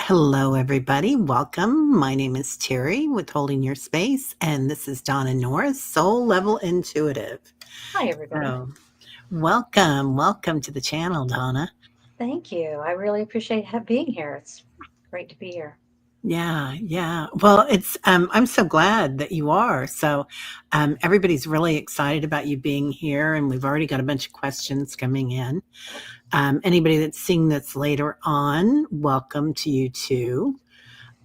Hello, everybody. Welcome. My name is Teri with Holding Your Space, and this is Donna Norris, Soul Level Intuitive. Hi, everybody. So, welcome to the channel, Donna. Thank you. I really appreciate being here. It's great to be here. Yeah. Well, I'm so glad that you are. Everybody's really excited about you being here, and we've already got a bunch of questions coming in. Anybody that's seeing this later on, welcome to you too.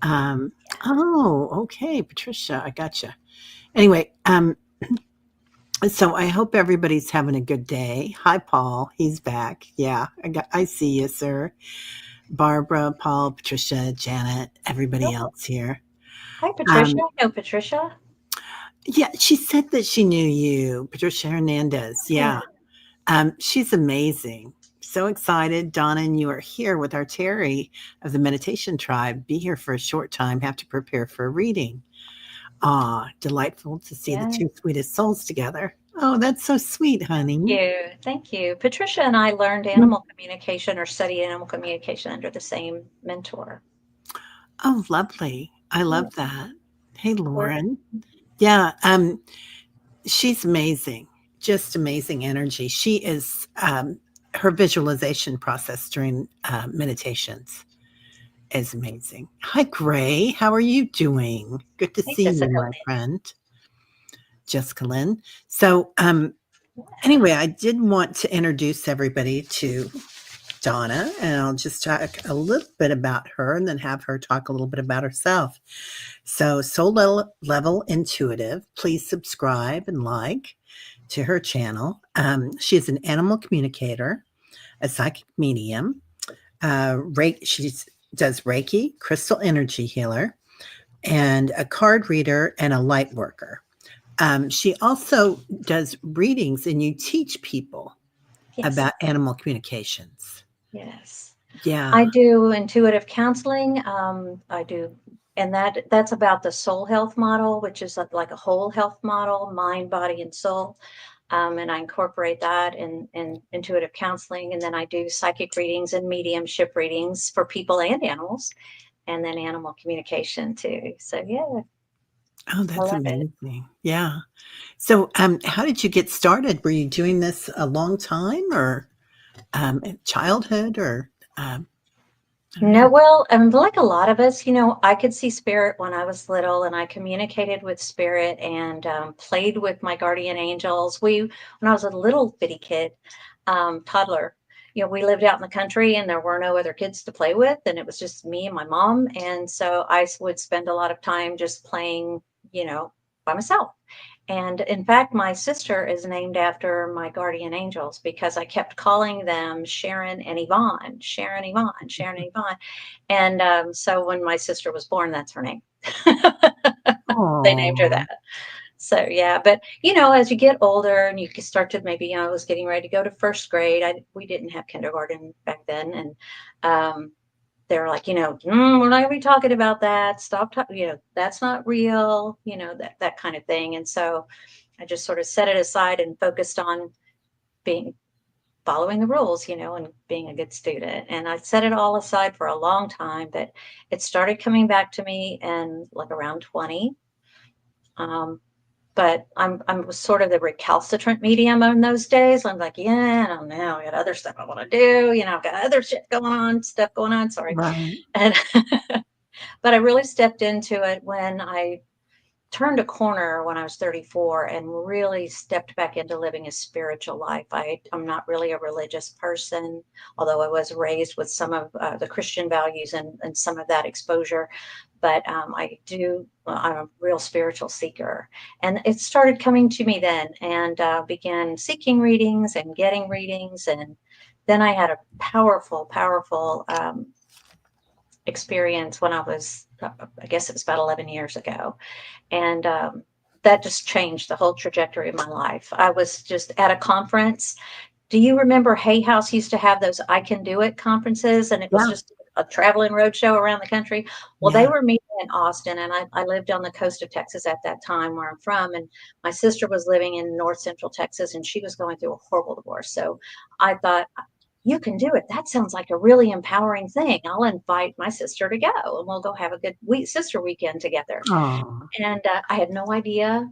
Okay, Patricia, I gotcha. Anyway, so I hope everybody's having a good day. Hi, Paul. He's back. Yeah, I see you, sir. Barbara, Paul, Patricia, Janet, everybody Oh, else here. hi, Patricia. Um, I know Patricia. yeah, she said that she knew you, Patricia Hernandez. Yeah. Yeah, she's amazing. So excited, Donna, and you are here with our Terry of the Meditation Tribe. Be here for a short time. Have to prepare for a reading. Ah, delightful to see the Yeah. two sweetest souls together. Oh, that's so sweet, honey. Thank you. Patricia and I learned animal communication or studied animal communication under the same mentor. Oh, lovely. I Yeah. love that. Hey, We're, Lauren. Yeah, she's amazing. Just amazing energy. She is her visualization process during meditations is amazing. Hi, Gray. How are you doing? Good to hey, see you, Jessica. my friend. Jessica Lynn. So, Yeah. anyway, I did want to introduce everybody to Donna, and I'll just talk a little bit about her and then have her talk a little bit about herself. So, Level Intuitive, please subscribe and like to her channel. She's an animal communicator, a psychic medium. She does Reiki, crystal energy healer, and a card reader and a light worker. She also does readings, and you teach people Yes. about animal communications. Yes. I Yeah. do intuitive counseling. I do, and that's about the soul health model, which is like a whole health model, mind, body, and soul. And I incorporate that in intuitive counseling. And then I do psychic readings and mediumship readings for people and animals, and then animal communication too. So yeah, Oh, I that's love it. amazing. Yeah. So, how did you get started? Were you doing this a long time, or in childhood, or I don't No, know? well, like a lot of us, I could see spirit when I was little, and I communicated with spirit and played with my guardian angels. When I was a little bitty kid, toddler, we lived out in the country, and there were no other kids to play with, and it was just me and my mom, and so would spend a lot of time just playing, you know, by myself. And in fact, my sister is named after my guardian angels because I kept calling them Sharon and Yvonne, Sharon, Yvonne, Sharon, and Yvonne. And so when my sister was born, that's her name. They named her Oh, that. So yeah, but as you get older and you start to maybe, I was getting ready to go to first grade. We didn't have kindergarten back then, and they're like, we're not gonna be talking about that. Stop talking. That's not real. That kind of thing. And so I just sort of set it aside and focused on being following the rules, and being a good student. And I set it all aside for a long time, but it started coming back to me and like around 20. Um, but I'm sort of the recalcitrant medium in those days. I'm like, yeah, I don't know. I got other stuff I want to do. I've got other stuff going on. Sorry. right. And but I really stepped into it when I turned a corner when I was 34 and really stepped back into living a spiritual life. I'm not really a religious person, although I was raised with some of the Christian values and some of that exposure. But I'm a real spiritual seeker. And it started coming to me then, and began seeking readings and getting readings. And then I had a powerful, powerful experience when I guess it was about 11 years ago, and that just changed the whole trajectory of my life. I was just at a conference. Do you remember Hay House used to have those I Can Do It conferences? And it was Yeah. just a traveling roadshow around the country. Well, they Yeah. were meeting in Austin, and I lived on the coast of Texas at that time where I'm from. And my sister was living in North Central Texas, and she was going through a horrible divorce. So I thought, you can do it. That sounds like a really empowering thing. I'll invite my sister to go and we'll go have a good sister weekend together. Oh, And I had no idea,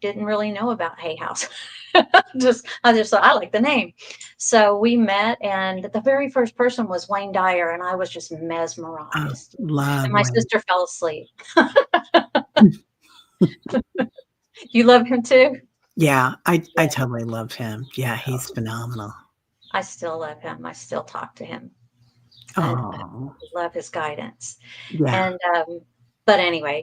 didn't really know about Hay House. I just thought I like the name. So we met, and the very first person was Wayne Dyer, and I was just mesmerized. And love my Wayne. sister fell asleep. You love him too? Yeah, I Yeah. totally love him. Yeah, he's phenomenal. I still love him. I still talk to him. And Oh, love his guidance. yeah. And but anyway,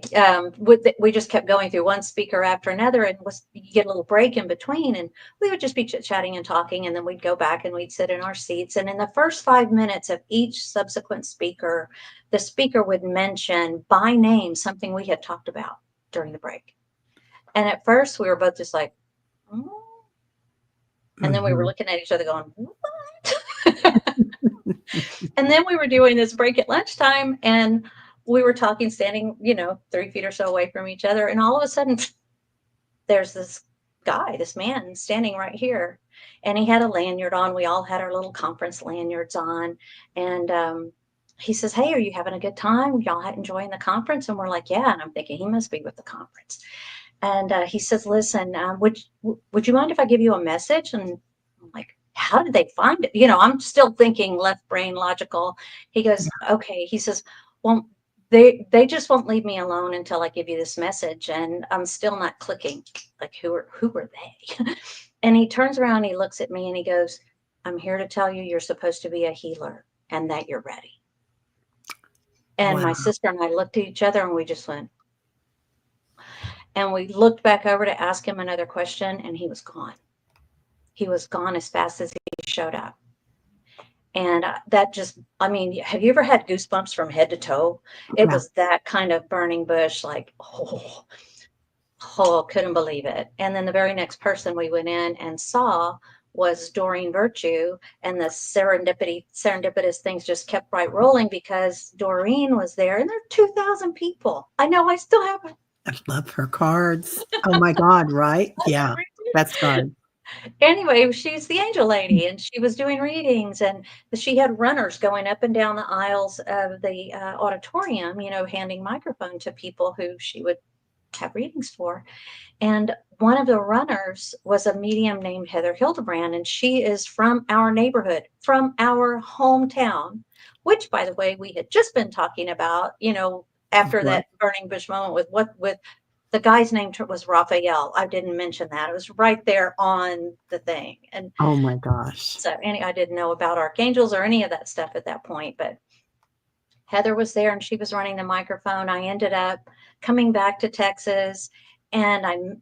we just kept going through one speaker after another, and you get a little break in between, and we would just be chit-chatting and talking, and then we'd go back and we'd sit in our seats. And in the first 5 minutes of each subsequent speaker, the speaker would mention by name something we had talked about during the break. And at first we were both just like, "Mm." And then we were Mhm. looking at each other going, what? And then we were doing this break at lunchtime, and we were talking, standing, 3 feet or so away from each other. And all of a sudden, there's this guy, this man standing right here. And he had a lanyard on. We all had our little conference lanyards on. And he says, "Hey, are you having a good time? Y'all enjoying the conference?" And we're like, "Yeah." And I'm thinking he must be with the conference. And he says, "Listen, would you mind if I give you a message?" And I'm like, "How did they find it?" I'm still thinking left brain logical. He goes, "Okay." He says, "Well, they just won't leave me alone until I give you this message, and I'm still not clicking. Like, who are they?" And he turns around, he looks at me, and he goes, "I'm here to tell you you're supposed to be a healer and that you're ready." And Wow. my sister and I looked at each other, and we just went, and we looked back over to ask him another question, and he was gone. He was gone as fast as he showed up. And that just, I mean, have you ever had goosebumps from head to toe? It Yeah. was that kind of burning bush, like, oh, couldn't believe it. And then the very next person we went in and saw was Doreen Virtue, and the serendipitous things just kept right rolling because Doreen was there, and there are 2,000 people. I know, I still have. I love her cards. Oh my God, right? Yeah, that's God. Anyway, she's the angel lady, and she was doing readings, and she had runners going up and down the aisles of the auditorium, handing microphone to people who she would have readings for. And one of the runners was a medium named Heather Hildebrand, and she is from our neighborhood, from our hometown, which, by the way, we had just been talking about, after What? that burning bush moment with the guy's name was Raphael. I didn't mention that. It was right there on the thing. And Oh my gosh. so I didn't know about archangels or any of that stuff at that point, but Heather was there and she was running the microphone. I ended up coming back to Texas, and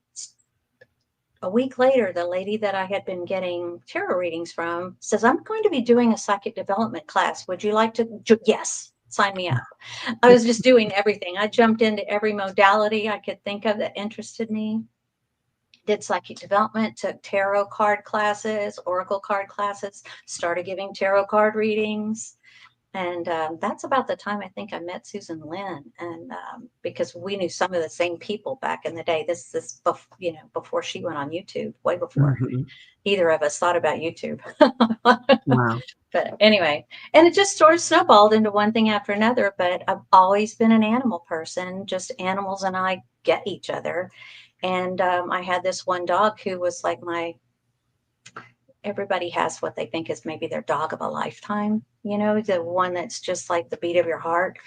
a week later, the lady that I had been getting tarot readings from says, "I'm going to be doing a psychic development class. Would you like to?" Yes, sign me up. I was just doing everything. I jumped into every modality I could think of that interested me. Did psychic development, took tarot card classes, oracle card classes, started giving tarot card readings. And that's about the time I think I met Susan Lynn, and because we knew some of the same people back in the day. This before she went on YouTube, way before Mhm. either of us thought about YouTube. Wow. But anyway, and it just sort of snowballed into one thing after another. But I've always been an animal person. Just animals and I get each other. And I had this one dog who was like everybody has what they think is maybe their dog of a lifetime, the one that's just like the beat of your heart.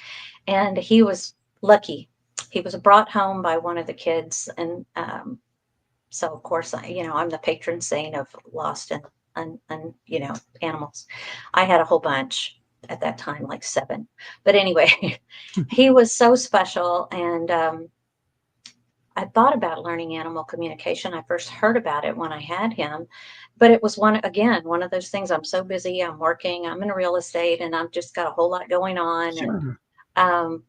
And he was lucky. He was brought home by one of the kids. And so, of course, I'm the patron saint of lost and animals. I had a whole bunch at that time, like 7. But anyway, he was so special. And I thought about learning animal communication. I first heard about it when I had him, but it was one of those things. I'm so busy. I'm working. I'm in real estate, and I've just got a whole lot going on. And Sure. um,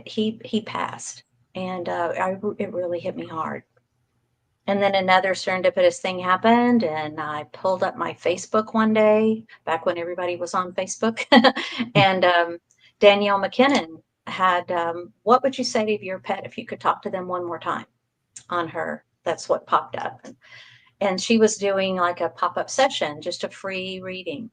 he passed, and it really hit me hard. And then another serendipitous thing happened, and I pulled up my Facebook one day, back when everybody was on Facebook, and Danielle McKinnon had, "What would you say to your pet if you could talk to them one more time?" on her. That's what popped up. and she was doing like a pop-up session, just a free reading.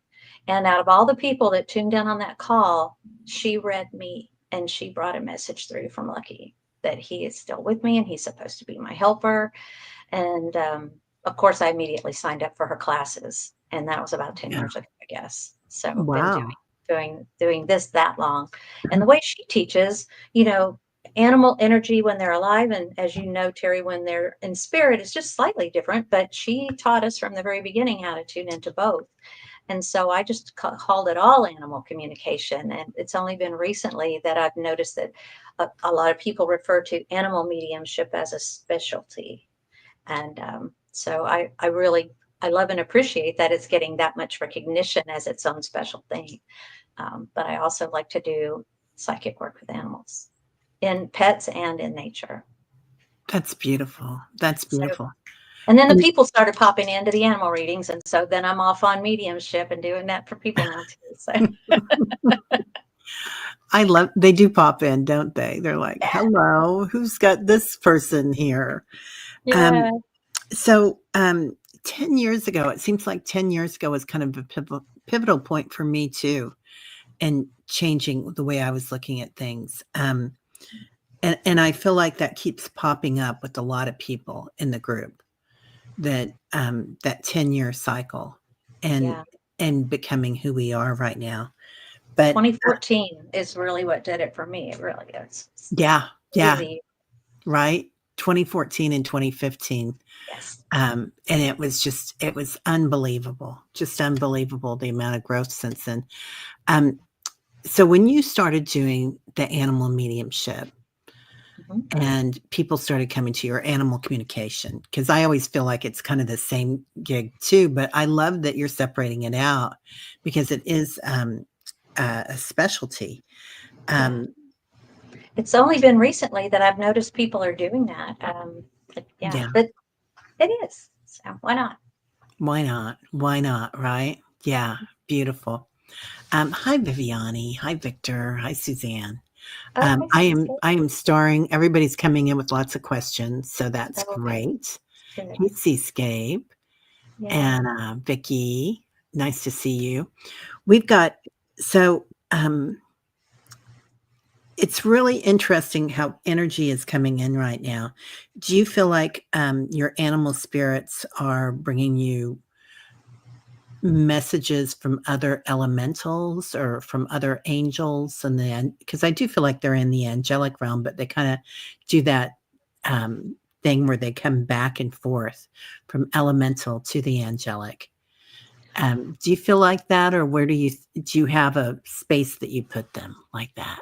And out of all the people that tuned in on that call, she read me, and she brought a message through from Lucky that he is still with me and he's supposed to be my helper. And of course, I immediately signed up for her classes, and that was about 10 Yeah. years ago, I guess. So been Wow. doing this that long. And the way she teaches, animal energy when they're alive, and as you know, Teri, when they're in spirit, is just slightly different. But she taught us from the very beginning how to tune into both. And so I just called it all animal communication. And it's only been recently that I've noticed that a lot of people refer to animal mediumship as a specialty. And so I really, I love and appreciate that it's getting that much recognition as its own special thing. But I also like to do psychic work with animals, in pets and in nature. That's beautiful. That's So, beautiful. and then the And people started popping into the animal readings. And so then I'm off on mediumship and doing that for people now too. So they do pop in, don't they? They're like, hello, who's got this person here? Um, yeah. so 10 years ago, it seems like 10 years ago was kind of a pivotal point for me too, and changing the way I was looking at things. And I feel like that keeps popping up with a lot of people in the group, that that 10-year cycle, and Yeah. and becoming who we are right now. But 2014 is really what did it for me. It really is. It's yeah, yeah, crazy. right. 2014 and 2015. Yes. And it was unbelievable, just unbelievable, the amount of growth since then. So when you started doing the animal mediumship, Mhm. and people started coming to your animal communication, because I always feel like it's kind of the same gig too, but I love that you're separating it out, because it is a specialty. Yeah. It's only been recently that I've noticed people are doing that. Yeah, Yeah, but it is. So why not? why not? Why not? Right? Yeah, beautiful. Hi, Viviani. Hi, Victor. Hi, Suzanne. Oh, I I see. am I am starring. Everybody's coming in with lots of questions, so that's Oh, okay. great. Good. Hey, Seascape Yeah. and Vicky. Nice to see you. We've got so it's really interesting how energy is coming in right now. Do you feel like your animal spirits are bringing you messages from other elementals or from other angels? And then, because I do feel like they're in the angelic realm, but they kind of do that thing where they come back and forth from elemental to the angelic. Do you feel like that, or where do you have a space that you put them like that,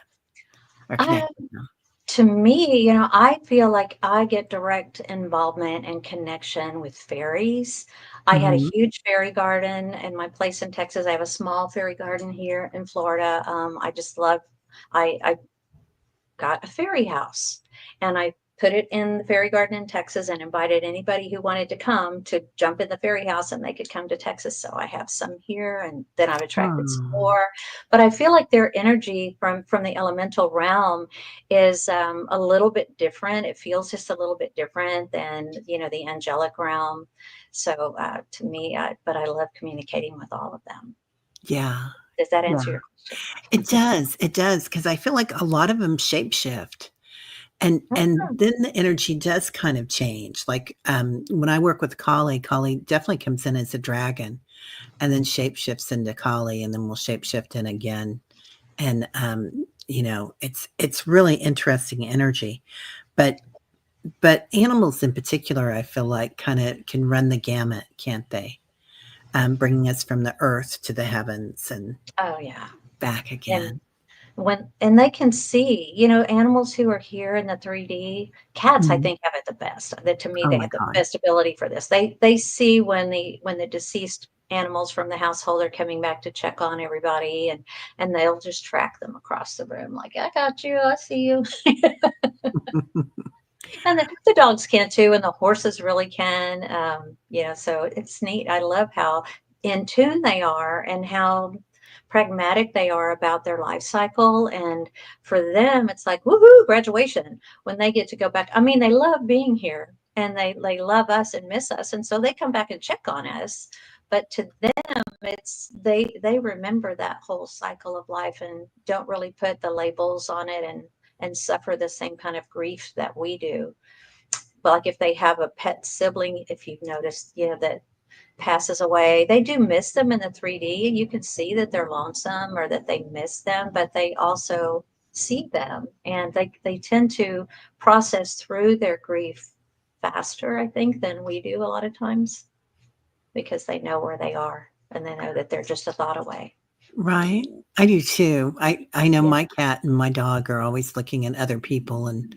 or Um, connect with them? to me, I feel like I get direct involvement and connection with fairies. I had a Mhm. huge fairy garden in my place in Texas. I have a small fairy garden here in Florida. I just love. I got a fairy house, and I put it in the fairy garden in Texas and invited anybody who wanted to come to jump in the fairy house, and they could come to Texas. So I have some here, and then I've attracted some Oh, more. But I feel like their energy from the elemental realm is a little bit different. It feels just a little bit different than the angelic realm. So to me, but I love communicating with all of them. yeah. Does that Yeah. answer your question? It does, because I feel like a lot of them shapeshift. And then the energy does kind of change. Like, when I work with Kali definitely comes in as a dragon and then shapeshifts into Kali, and then will shapeshift in again. And, it's really interesting energy. But animals in particular, I feel like kinda can run the gamut, can't they? Bringing us from the earth to the heavens and Oh yeah. back And again. and they can see, animals who are here in the 3D. Cats, I Mhm. think, have it the best. That to me, Oh they my have the god. best ability for this. They see when the deceased animals from the household are coming back to check on everybody, and they'll just track them across the room like, I got you, I see you. And the dogs can too, and the horses really can. So it's neat. I love how in tune they are and how pragmatic they are about their life cycle. And for them, it's like, woohoo, graduation when they get to go back. I mean, they love being here. and they love us and miss us, and so they come back and check on us. But to them, it's they remember that whole cycle of life and don't really put the labels on it and suffer the same kind of grief that we do. But like if they have a pet sibling, if you've noticed, that passes away, they do miss them in the 3D. You can see that they're lonesome or that they miss them, but they also see them, and they tend to process through their grief faster, I think, than we do a lot of times, because they know where they are and they know that they're just a thought away. Right. I do too. I know Yeah. my cat and my dog are always looking at other people and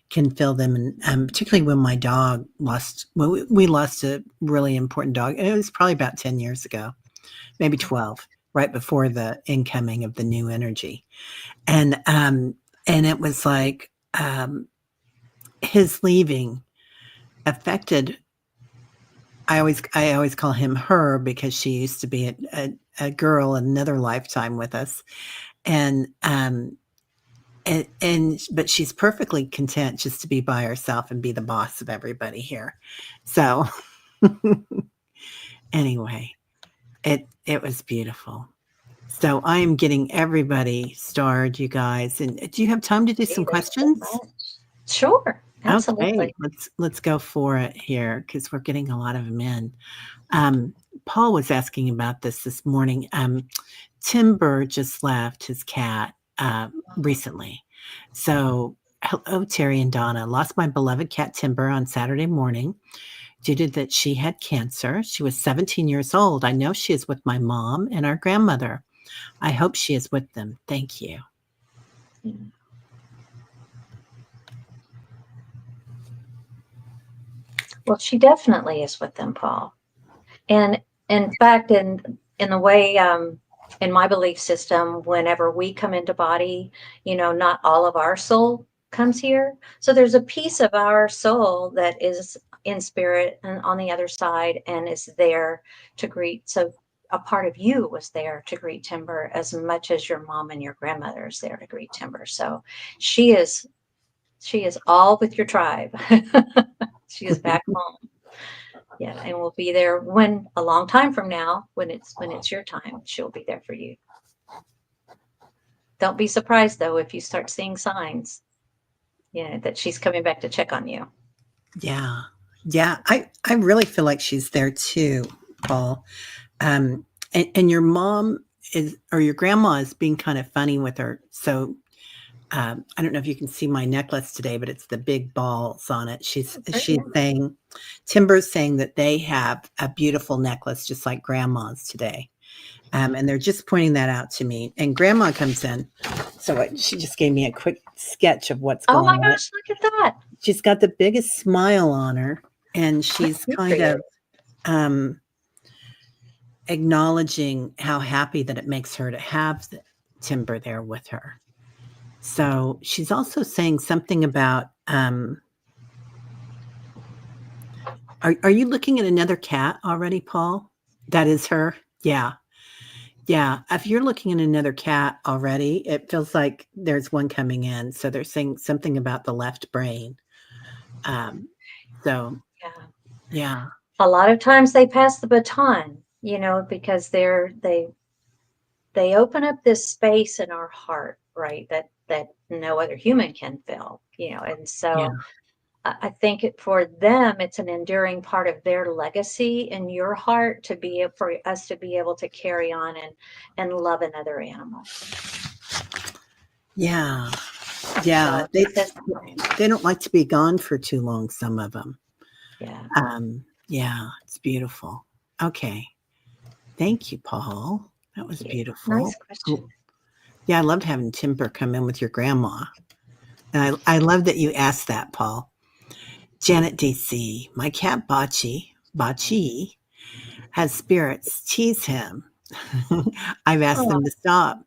can feel them. And particularly when my dog lost, well, we lost a really important dog. And it was probably about 10 years ago, maybe 12, right before the incoming of the new energy. And it was like his leaving affected. I always call him her because she used to be a girl in another lifetime with us, and but she's perfectly content just to be by herself and be the boss of everybody here. So anyway, it was beautiful. So I am getting everybody starred, you guys. And do you have time to do some There's so questions? much. Sure, Okay, absolutely. let's go for it here because we're getting a lot of them in. Paul was asking about this morning. Timber just left his cat recently. So, hello, Teri and Donna. Lost my beloved cat Timber on Saturday morning due to that she had cancer. She was 17 years old. I know she is with my mom and our grandmother. I hope she is with them. Thank you. Well, she definitely is with them, Paul. And in fact, in the way, in my belief system, whenever we come into body, not all of our soul comes here. So there's a piece of our soul that is in spirit and on the other side and is there to greet. So a part of you was there to greet Timber as much as your mom and your grandmother is there to greet Timber. So she is all with your tribe. She is back home. Yeah, and we'll be there when a long time from now, when it's your time, she'll be there for you. Don't be surprised though if you start seeing signs, that she's coming back to check on you. Yeah. Yeah. I really feel like she's there too, Paul. And your mom is, or your grandma is being kind of funny with her. So I don't know if you can see my necklace today, but it's the big balls on it. She's saying, Timber's saying that they have a beautiful necklace, just like grandma's today. And they're just pointing that out to me. And grandma comes in. So she just gave me a quick sketch of what's Oh going my on. gosh, look at that. She's got the biggest smile on her. And she's kind of acknowledging how happy that it makes her to have the Timber there with her. So she's also saying something about, are you looking at another cat already, Paul? That is her? Yeah. Yeah. If you're looking at another cat already, it feels like there's one coming in. So they're saying something about the left brain. So, yeah. A lot of times they pass the baton, because they open up this space in our heart, right? That no other human can fill, and so. Yeah. I think for them, it's an enduring part of their legacy in your heart for us to be able to carry on and love another animal. Yeah. Yeah. So They don't like to be gone for too long, some of them. yeah. Yeah, it's beautiful. Okay. Thank you, Paul. That was beautiful. Nice question. Yeah, I loved having Timber come in with your grandma. And I love that you asked that, Paul. Janet DC, my cat Bachi, has spirits. Tease him. I've asked them to stop.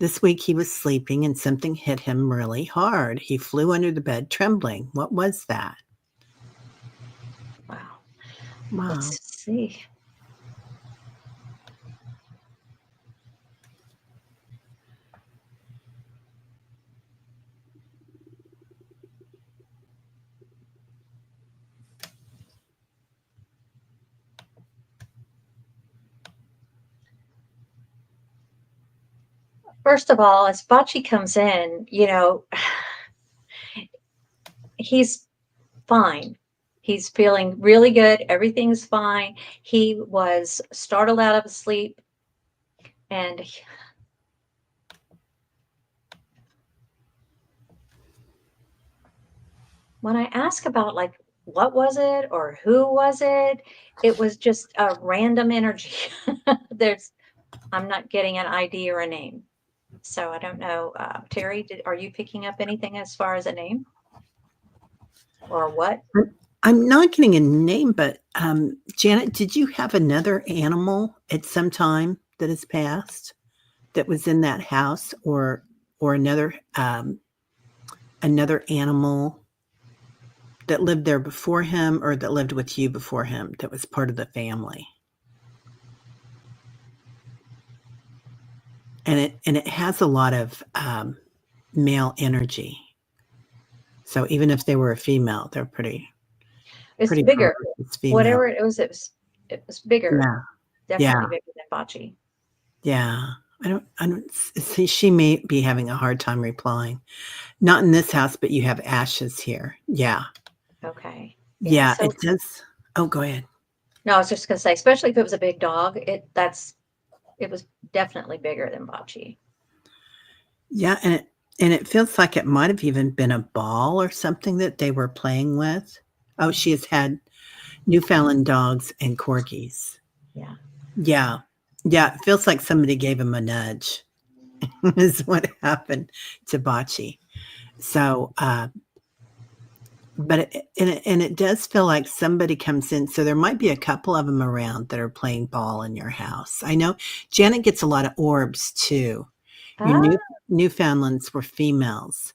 This week he was sleeping and something hit him really hard. He flew under the bed trembling. What was that? Wow. Wow. Let's see. First of all, as Bocce comes in, he's fine. He's feeling really good. Everything's fine. He was startled out of his sleep, and when I ask about like what was it or who was it, it was just a random energy. There's I'm not getting an ID or a name. So I don't know. Teri, are you picking up anything as far as a name or what? I'm not getting a name, but Janet, did you have another animal at some time that has passed that was in that house, or another animal that lived there before him, or that lived with you before him, that was part of the family? And it has a lot of male energy. So even if they were a female, they're pretty It's bigger. ferocious female. Whatever it was bigger. Yeah, Definitely yeah, bigger than Bocce. yeah. I don't see, she may be having a hard time replying. Not in this house, but you have ashes here. Yeah. Okay. Yeah. Yeah, So it does. Oh, go ahead. no, I was just gonna say, especially if it was a big dog, it was definitely bigger than Bocce. Yeah, and it feels like it might have even been a ball or something that they were playing with. Oh, she has had Newfoundland dogs and corgis. Yeah. Yeah. Yeah, it feels like somebody gave him a nudge is what happened to Bocce. So, but it does feel like somebody comes in. So there might be a couple of them around that are playing ball in your house. I know Janet gets a lot of orbs too. Your Ah, Newfoundlands were females.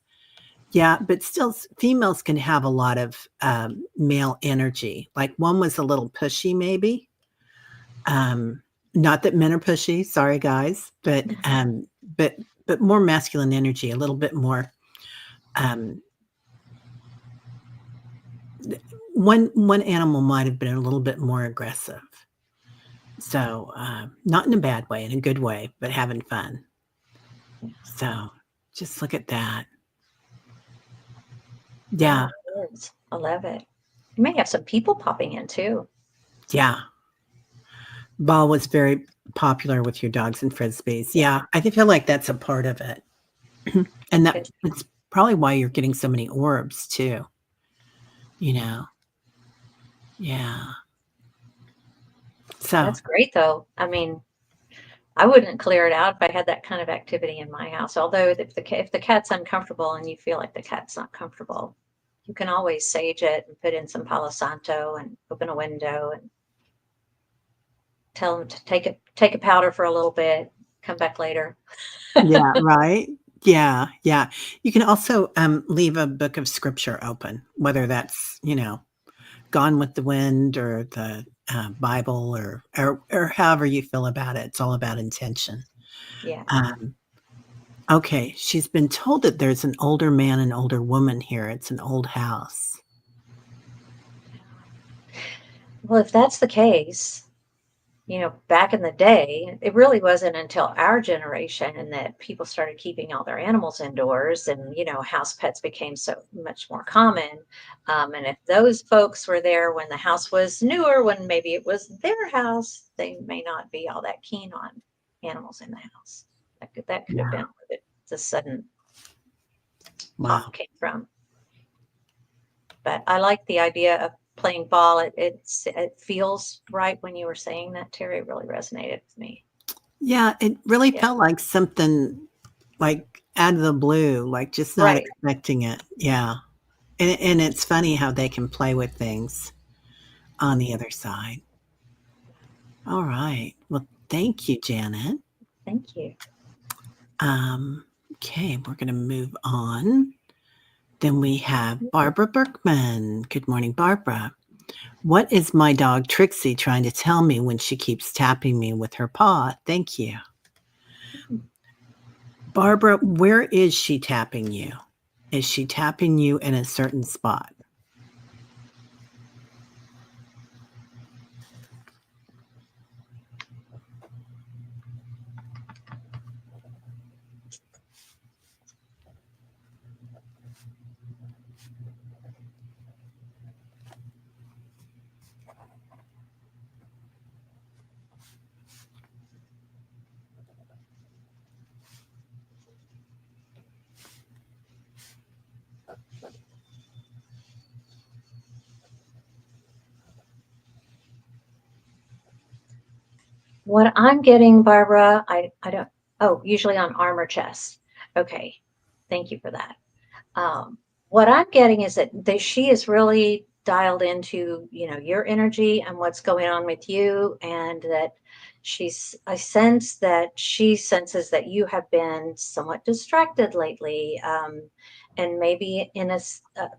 Yeah, but still, females can have a lot of male energy. Like one was a little pushy, maybe. Um, Not that men are pushy. Sorry, guys, but but more masculine energy, a little bit more. Um, one animal might have been a little bit more aggressive. So not in a bad way, in a good way, but having fun. So just look at that. yeah, Yeah, it is. I love it. You may have some people popping in too. yeah. Ball was very popular with your dogs and frisbees. Yeah. Yeah, I feel like that's a part of it. And Good. that's probably why you're getting so many orbs too, you know? Yeah. So, That's great though. I mean, I wouldn't clear it out if I had that kind of activity in my house. Although if the cat's uncomfortable and you feel like the cat's not comfortable, you can always sage it and put in some Palo Santo and open a window and tell them to take a powder for a little bit, come back later. yeah, right? Yeah, yeah. You can also, leave a book of scripture open, whether that's, Gone with the Wind or the, Bible, or however you feel about it. It's all about intention. Yeah. Um, okay, she's been told that there's an older man and older woman here. It's an old house. Well, if that's the case, back in the day, it really wasn't until our generation and that people started keeping all their animals indoors and, house pets became so much more common. And if those folks were there when the house was newer, when maybe it was their house, they may not be all that keen on animals in the house. That could have Yeah. been where the sudden pop Wow. came from. But I like the idea of playing ball. It feels right when you were saying that, Terry. It really resonated with me. Yeah, it really Yeah. felt like something, like, out of the blue, like, just not Right. expecting it. Yeah. And it's funny how they can play with things on the other side. All right. Well, thank you, Janet. Thank you. Okay, we're gonna move on. Then we have Barbara Berkman. Good morning, Barbara. What is my dog Trixie trying to tell me when she keeps tapping me with her paw? Thank you. Barbara, where is she tapping you? Is she tapping you in a certain spot? What I'm getting, Barbara, I don't, oh, usually on arm or chest. Okay. Thank you for that. Um, what I'm getting is that she is really dialed into, your energy and what's going on with you, and that I sense that she senses that you have been somewhat distracted lately, and maybe in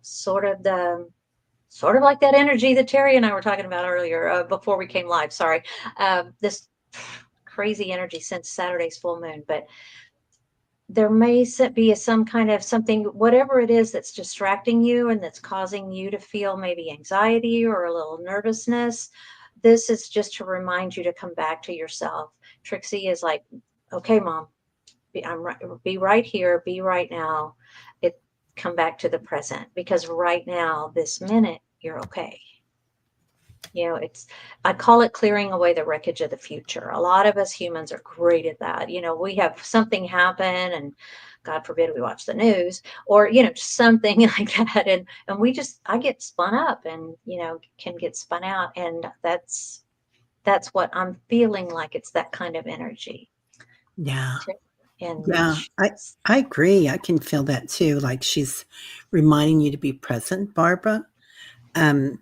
sort of like that energy that Teri and I were talking about earlier, before we came live. Sorry, this crazy energy since Saturday's full moon, but there may be some kind of something, whatever it is that's distracting you and that's causing you to feel maybe anxiety or a little nervousness. This is just to remind you to come back to yourself. Trixie is like, okay, mom, be right here, be right now. Come back to the present, because right now, this minute, you're okay. I call it clearing away the wreckage of the future. A lot of us humans are great at that. We have something happen, and God forbid we watch the news, or, just something like that. And I get spun up and, can get spun out. And that's what I'm feeling like. It's that kind of energy. Yeah. And Yeah. I agree. I can feel that too. Like she's reminding you to be present, Barbara. Um,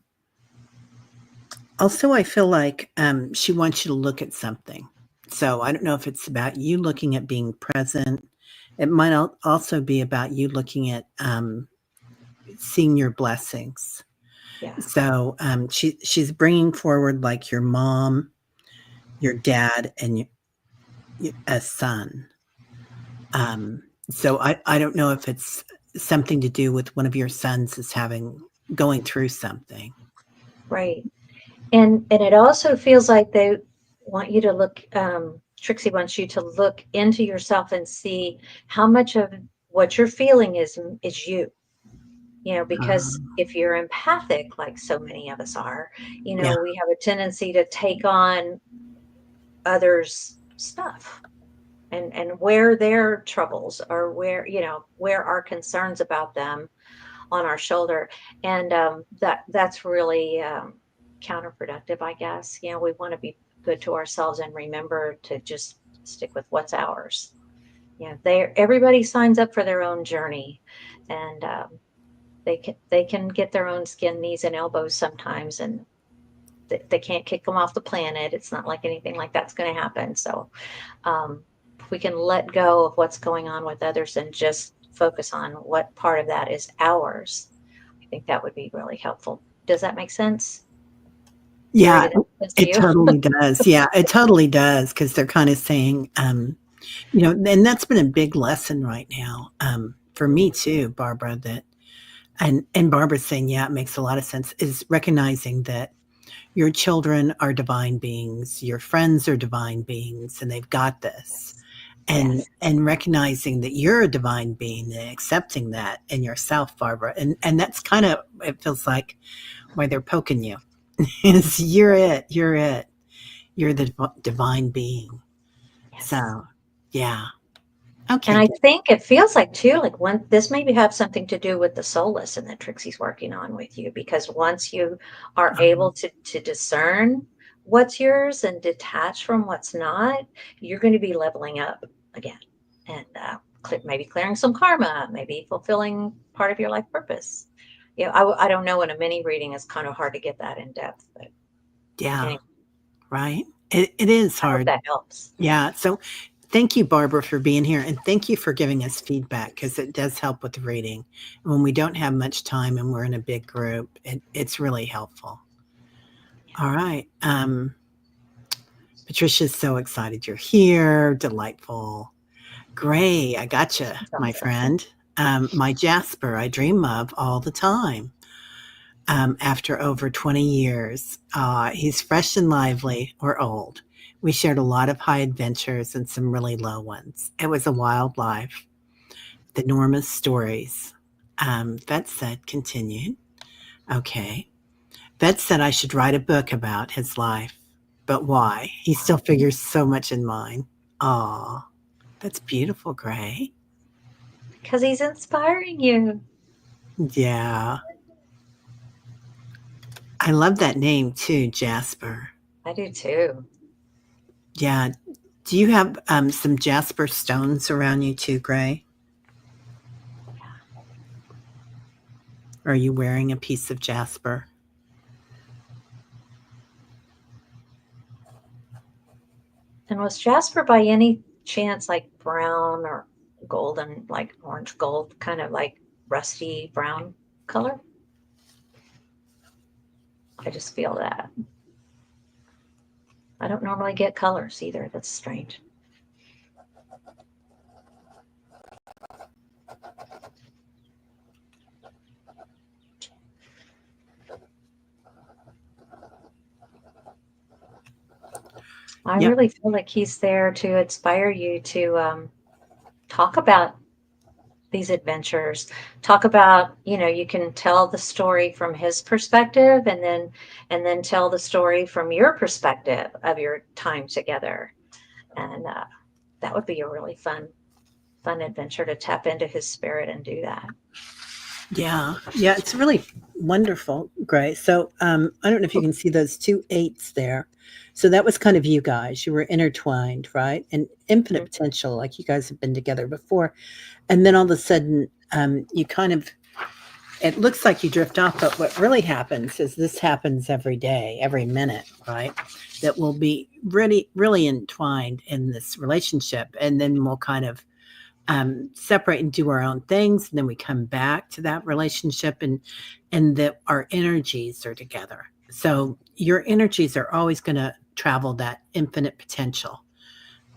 Also, I feel like she wants you to look at something. So I don't know if it's about you looking at being present. It might also be about you looking at seeing your blessings. yeah, So she's bringing forward like your mom, your dad, and a son. So I don't know if it's something to do with one of your sons is going through something. right. And it also feels like they want you to look, Trixie wants you to look into yourself and see how much of what you're feeling is you. Because if you're empathic, like so many of us are, Yeah. we have a tendency to take on others' stuff, and where their troubles, or where our concerns about them on our shoulder. And that's really counterproductive, I guess. We want to be good to ourselves and remember to just stick with what's ours. Everybody signs up for their own journey, and they can get their own skin, knees, and elbows sometimes, and they can't kick them off the planet. It's not like anything like that's going to happen. So if we can let go of what's going on with others and just focus on what part of that is ours, I think that would be really helpful. Does that make sense? Teri, Yeah, did that make sense to it you? totally does. Yeah, it totally does because they're kind of saying, and that's been a big lesson right now for me too, Barbara. And Barbara's saying, yeah, it makes a lot of sense. Is recognizing that your children are divine beings, your friends are divine beings, and they've got this. And Yes. and recognizing that you're a divine being and accepting that in yourself, Barbara. And that's kind of it feels like why they're poking you. Is you're it. You're the divine being. Yes. So, yeah. And Okay, I good. think it feels like too, like when this maybe have something to do with the soul lesson that Trixie's working on with you, because once you are able to discern what's yours and detach from what's not, you're going to be leveling up again, and maybe clearing some karma, maybe fulfilling part of your life purpose. I don't know. In a mini reading, it's kind of hard to get that in depth, but Yeah, anyway, right? It is I hope hard. that helps. Yeah. So thank you, Barbara, for being here. And thank you for giving us feedback because it does help with the reading. When we don't have much time and we're in a big group, it's really helpful. All right. Patricia's so excited you're here. Delightful. Gray, I gotcha, That's my awesome. friend. My Jasper, I dream of all the time. After over 20 years. He's fresh and lively or old. We shared a lot of high adventures and some really low ones. It was a wild life. The enormous stories. Vet said, continued. Okay. Vet said I should write a book about his life. But why? He still figures so much in mine. Aw, that's beautiful, Gray. Because he's inspiring you. Yeah. I love that name too, Jasper. I do too. Yeah. Do you have some jasper stones around you too, Gray? Are you wearing a piece of jasper? And was Jasper by any chance like brown or golden, like orange gold, kind of like rusty brown color? I just feel that. I don't normally get colors either. That's strange. I Yep. really feel like he's there to inspire you to talk about these adventures. Talk about, you can tell the story from his perspective, and then tell the story from your perspective of your time together. And that would be a really fun adventure to tap into his spirit and do that. Yeah. Yeah. It's really wonderful, Gray. So I don't know if you can see those two eights there. So that was kind of you guys. You were intertwined, right? And infinite Mhm. potential, like you guys have been together before. And then all of a sudden, you kind of, it looks like you drift off, but what really happens is this happens every day, every minute, right? That we'll be really, really entwined in this relationship. And then we'll kind of separate and do our own things. And then we come back to that relationship and that our energies are together. So your energies are always going to travel that infinite potential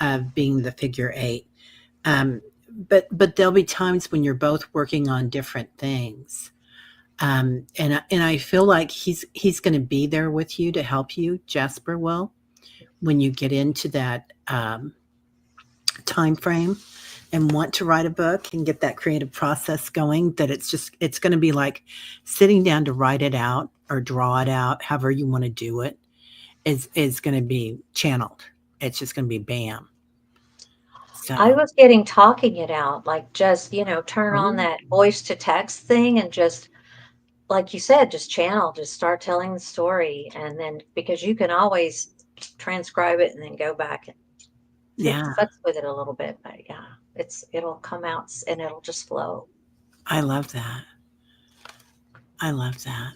of being the figure eight. Um, but there'll be times when you're both working on different things. And I feel like he's going to be there with you to help you, Jasper will, when you get into that time frame and want to write a book and get that creative process going, that it's going to be like sitting down to write it out or draw it out, however you want to do it, is going to be channeled. It's just going to be bam. I So, was getting talking it out, like just, turn on oh, that voice to text thing and just, like you said, just channel, just start telling the story. And then because you can always transcribe it and then go back and yeah, futz with it a little bit. But yeah, it'll come out and it'll just flow. I love that. I love that.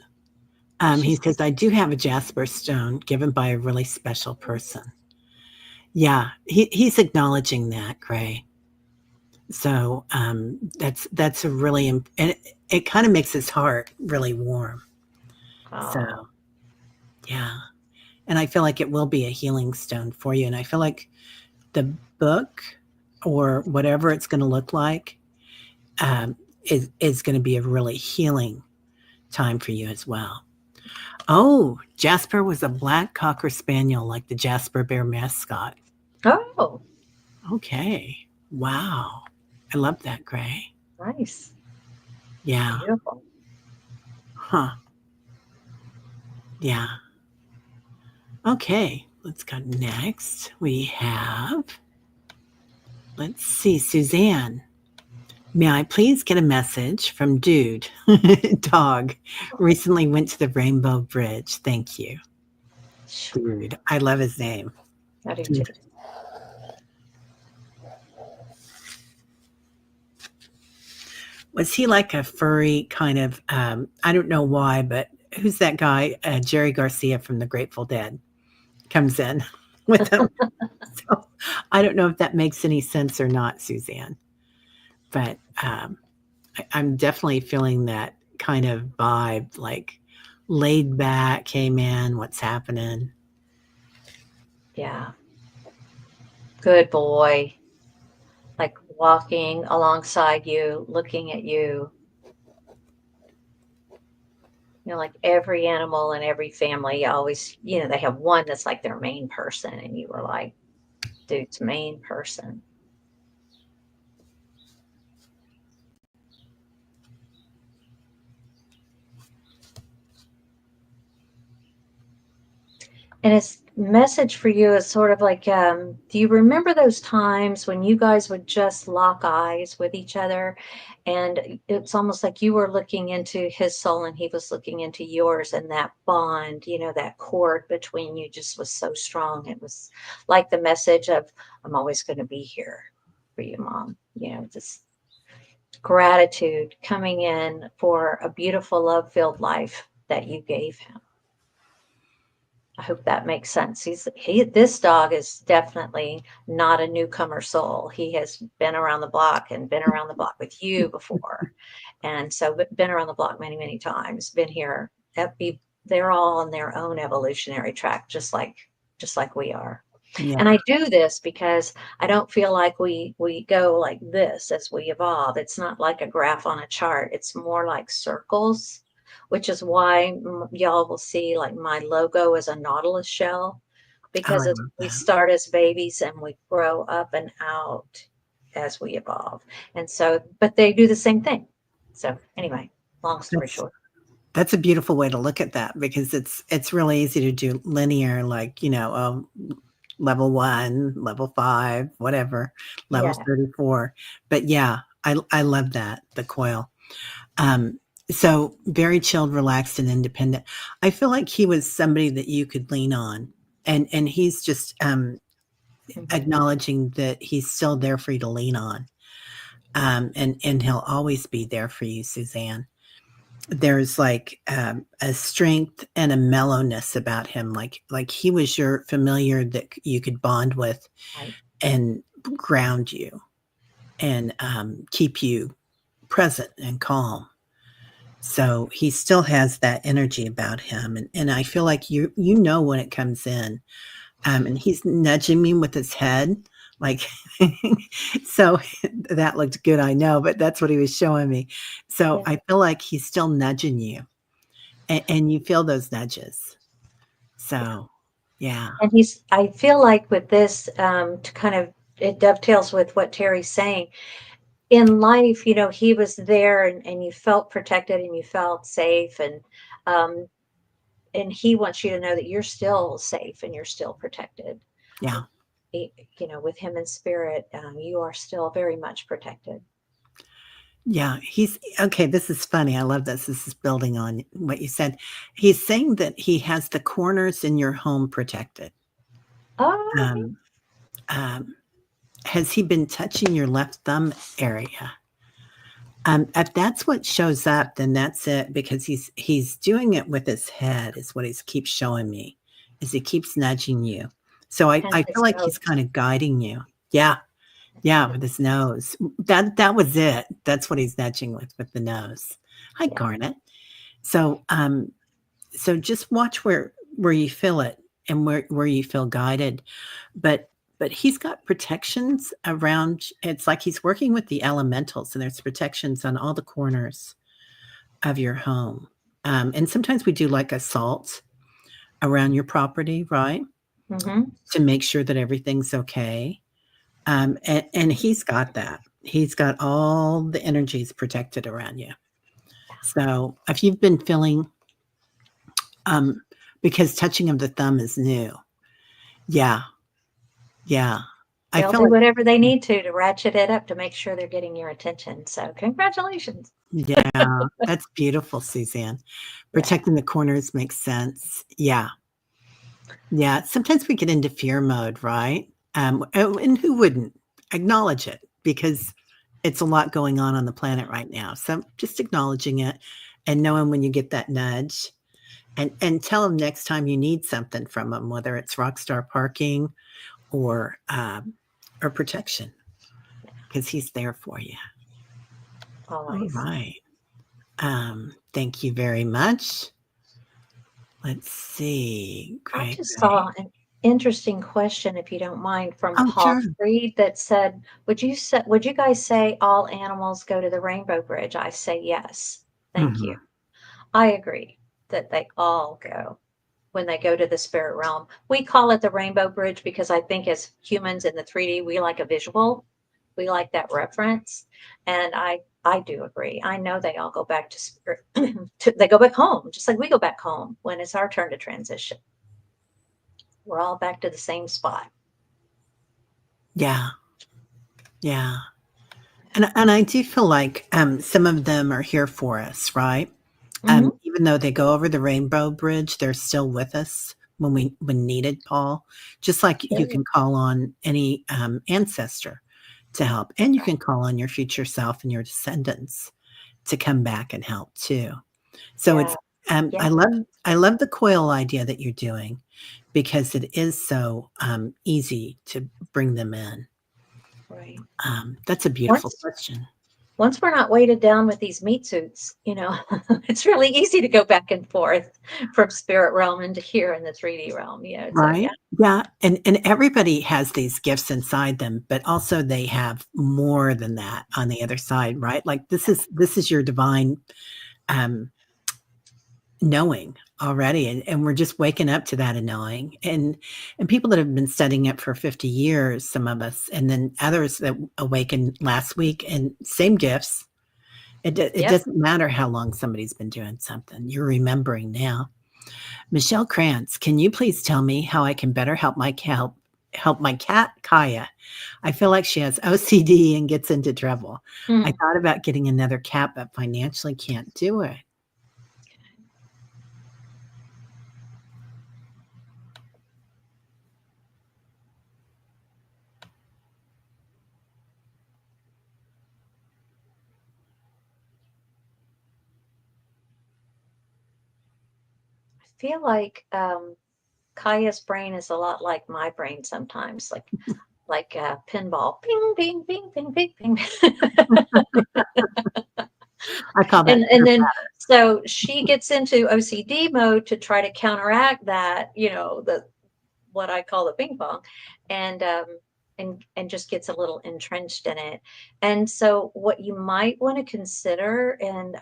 He She's says, I do have a jasper stone given by a really special person. Yeah, he's acknowledging that, Gray. So that's a really and it kind of makes his heart really warm. So oh, yeah, and I feel like it will be a healing stone for you. And I feel like the book or whatever it's going to look like is going to be a really healing time for you as well. Oh, Jasper was a black cocker spaniel, like the Jasper Bear mascot. oh, Okay, wow, I love that, Gray. nice, Yeah, beautiful. huh? Yeah. Okay, let's go next. We have, let's see, Suzanne. May I please get a message from Dude, dog, recently went to the Rainbow Bridge. Thank you. Sure, Dude, I love his name. I do too. Dude. Was he like a furry kind of, I don't know why, but who's that guy? Jerry Garcia from the Grateful Dead comes in with him. So I don't know if that makes any sense or not, Suzanne, but I'm definitely feeling that kind of vibe, like laid back. Hey, man, what's happening? Yeah, good boy. Like walking alongside you, looking at you. Like every animal in every family always, they have one that's like their main person, and you were like, dude's main person. And it's message for you is sort of like, do you remember those times when you guys would just lock eyes with each other? And it's almost like you were looking into his soul and he was looking into yours, and that bond, that cord between you just was so strong. It was like the message of, I'm always going to be here for you, Mom. This gratitude coming in for a beautiful, love filled life that you gave him. I hope that makes sense. This dog is definitely not a newcomer soul. He has been around the block and been around the block with you before. And so been around the block many, many times, been here. They're all on their own evolutionary track, just like we are. Yeah. And I do this because I don't feel like we go like this as we evolve. It's not like a graph on a chart. It's more like circles, which is why y'all will see like my logo is a nautilus shell, Oh, I because love we that. start as babies and we grow up and out as we evolve. And so, but they do the same thing. So anyway, long story That's short. that's a beautiful way to look at that, because it's really easy to do linear, like, level 1, level 5, whatever, level Yeah. 34. But yeah, I love that, the coil. Um, so very chilled, relaxed, and independent. I feel like he was somebody that you could lean on, and he's just Mhm. acknowledging that he's still there for you to lean on, and he'll always be there for you, Suzanne. There's like a strength and a mellowness about him, like he was your familiar that you could bond with Right. and ground you and keep you present and calm. So he still has that energy about him, and I feel like you know when it comes in, and he's nudging me with his head, like, so that looked good, I know, but that's what he was showing me. So Yeah. I feel like he's still nudging you, and you feel those nudges. So, yeah. And I feel like with this, to kind of, it dovetails with what Terry's saying. In life, he was there, and you felt protected and you felt safe. Um, and he wants you to know that you're still safe and you're still protected. Yeah. With him in spirit, you are still very much protected. Yeah, he's okay, this is funny, I love this, this is building on what you said. He's saying that he has the corners in your home protected. Oh, okay. Um, um, has he been touching your left thumb area? If that's what shows up, then that's it, because he's doing it with his head is what he keeps showing me, is he keeps nudging you. So And I feel his like he's nose. kinda guiding you. Yeah, yeah, with his nose. That was it. That's what he's nudging with the nose. Hi, Yeah. Garnet. So, so just watch where you feel it and where you feel guided. But but he's got protections around, it's like he's working with the elementals, and there's protections on all the corners of your home. And sometimes we do like assaults around your property, right? Mm-hmm. To make sure that everything's okay. And he's got that. He's got all the energies protected around you. So if you've been feeling, um, because touching of the thumb is new. Yeah, yeah. I They'll feel do like, whatever they need to ratchet it up to make sure they're getting your attention. So congratulations. yeah, that's beautiful, Suzanne. Yeah. Protecting the corners makes sense. Yeah, yeah. Sometimes we get into fear mode, right? And who wouldn't acknowledge it, because it's a lot going on the planet right now. So just acknowledging it and knowing when you get that nudge, and tell them next time you need something from them, whether it's Rockstar Parking or protection, because he's there for you. All Always. right. Thank you very much. Let's see. I Great. just saw an interesting question, if you don't mind, from Oh, Paul sure. Freed that said, would you guys say all animals go to the Rainbow Bridge? I say yes. Thank you. Mhm. I agree that they all go when they go to the spirit realm. We call it the Rainbow Bridge because I think as humans in the 3D, we like a visual. We like that reference. And I do agree. I know they all go back to spirit. They go back home, just like we go back home when it's our turn to transition. we're all back to the same spot. Yeah. Yeah. And I do feel like some of them are here for us, right? Hmm. Even though they go over the rainbow bridge, they're still with us when needed, Paul. Just like you Sure. can call on any ancestor to help, and you can call on your future self and your descendants to come back and help too. So it's Yeah. Yeah. I love the coil idea that you're doing because it is so easy to bring them in. Right. That's a beautiful Once question. once we're not weighted down with these meat suits, it's really easy to go back and forth from spirit realm into here in the 3D realm. So Right? yeah. Yeah, and everybody has these gifts inside them, but also they have more than that on the other side, right? Like this is your divine um knowing already, and we're just waking up to that knowing. And people that have been studying it for 50 years, some of us, and then others that awakened last week and same gifts. It Yep. doesn't matter how long somebody's been doing something. You're remembering now. Michelle Krantz, can you please tell me how I can better help my cat Kaya? I feel like she has OCD and gets into trouble. I Mm. thought about getting another cat, but financially can't do it. I feel like Kaya's brain is a lot like my brain sometimes, like pinball, ping, ping, ping, ping, ping, ping. I call that And then so she gets into OCD mode to try to counteract that, the what I call the ping pong, and and just gets a little entrenched in it. And so what you might want to consider, and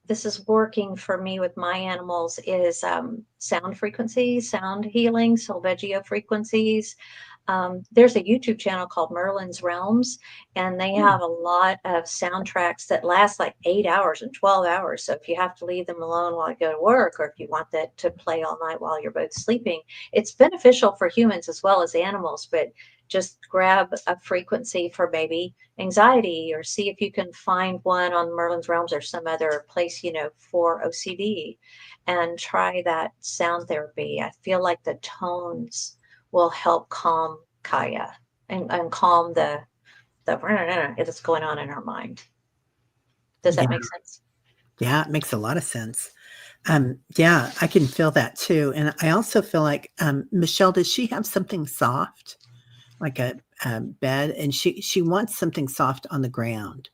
this is working for me with my animals, is sound frequencies, sound healing, solfeggio frequencies. There's a YouTube channel called Merlin's Realms, and they Hmm. have a lot of soundtracks that last like 8 hours and 12 hours. So if you have to leave them alone while you go to work, or if you want that to play all night while you're both sleeping, it's beneficial for humans as well as animals. But just grab a frequency for maybe anxiety, or see if you can find one on Merlin's Realms or some other place, for OCD, and try that sound therapy. I feel like the tones will help calm Kaya, and calm the that's going on in her mind. Does Yeah, that make sense? yeah, it makes a lot of sense. Yeah, I can feel that too. And I also feel like Michelle, does she have something soft, like a bed? And she wants something soft on the ground.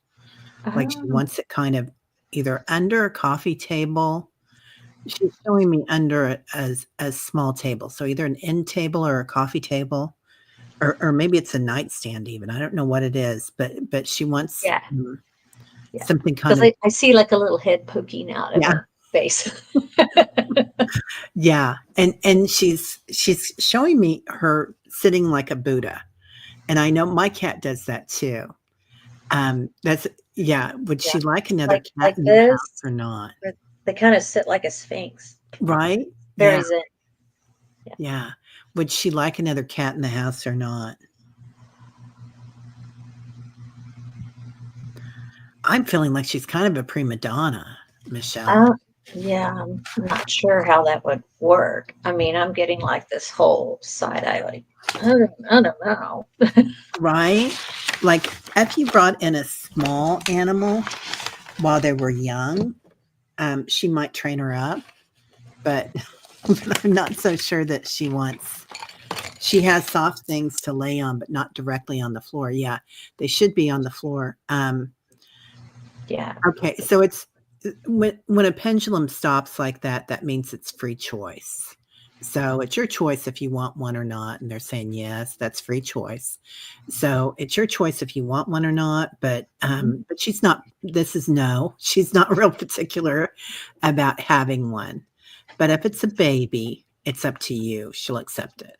Like she Oh, wants it kind of either under a coffee table. She's showing me under a small table, so either an end table or a coffee table, or maybe it's a nightstand even. I don't know what it is, but she wants, yeah, yeah. something kind Because of. I see like a little head poking out of Yeah, her face. yeah, and she's showing me her sitting like a Buddha, and I know my cat does that too. That's yeah, would Yeah, she like another cat like in the house this. or not? But they kind of sit like a sphinx. Right? Yeah, Very zen. Yeah. yeah. Would she like another cat in the house or not? I'm feeling like she's kind of a prima donna, Michelle. Uh, yeah, I'm not sure how that would work. I mean, I'm getting like this whole side eye, like, I don't know. Right? Like, if you brought in a small animal while they were young, she might train her up, but, but I'm not so sure that she has soft things to lay on, but not directly on the floor. Yeah, they should be on the floor. Yeah. Okay, so it's when a pendulum stops like that, that means it's free choice. So it's your choice if you want one or not, and they're saying yes, that's free choice. So it's your choice if you want one or not. But she's not. This is no. She's not real particular about having one. But if it's a baby, it's up to you. She'll accept it.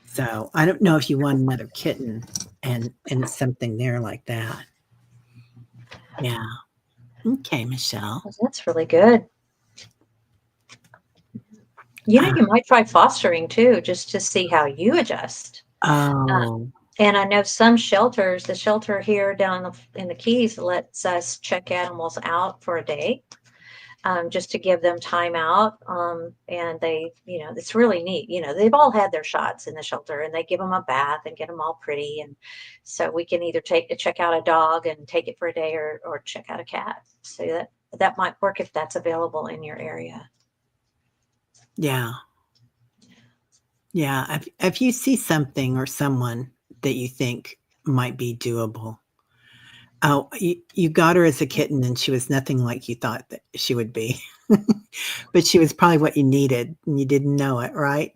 So I don't know if you want another kitten and something there like that. Yeah. Okay, Michelle. Well, that's really good. You know, you might try fostering too, just to see how you adjust. Uh, Oh, and I know some shelters, the shelter here down in the Keys lets us check animals out for a day, just to give them time out. And they, you know, it's really neat. You know, they've all had their shots in the shelter and they give them a bath and get them all pretty. And so we can either check out a dog and take it for a day, or check out a cat. So that might work if that's available in your area. yeah. Yeah. If you see something or someone that you think might be doable, oh, you got her as a kitten and she was nothing like you thought that she would be. But she was probably what you needed and you didn't know it, right?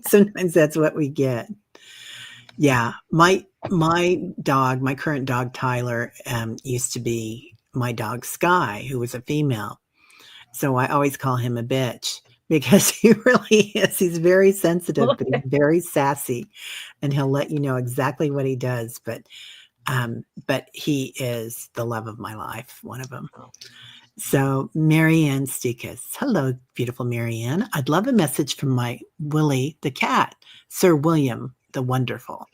Sometimes that's what we get. Yeah. My current dog, Tyler, used to be my dog, Sky, who was a female. So I always call him a bitch because he really is. He's very sensitive, but he's very sassy and he'll let you know exactly what he does. But he is the love of my life, one of them. So Marianne Stikas. Hello, beautiful Marianne. I'd love a message from my Willie the cat, Sir William the Wonderful.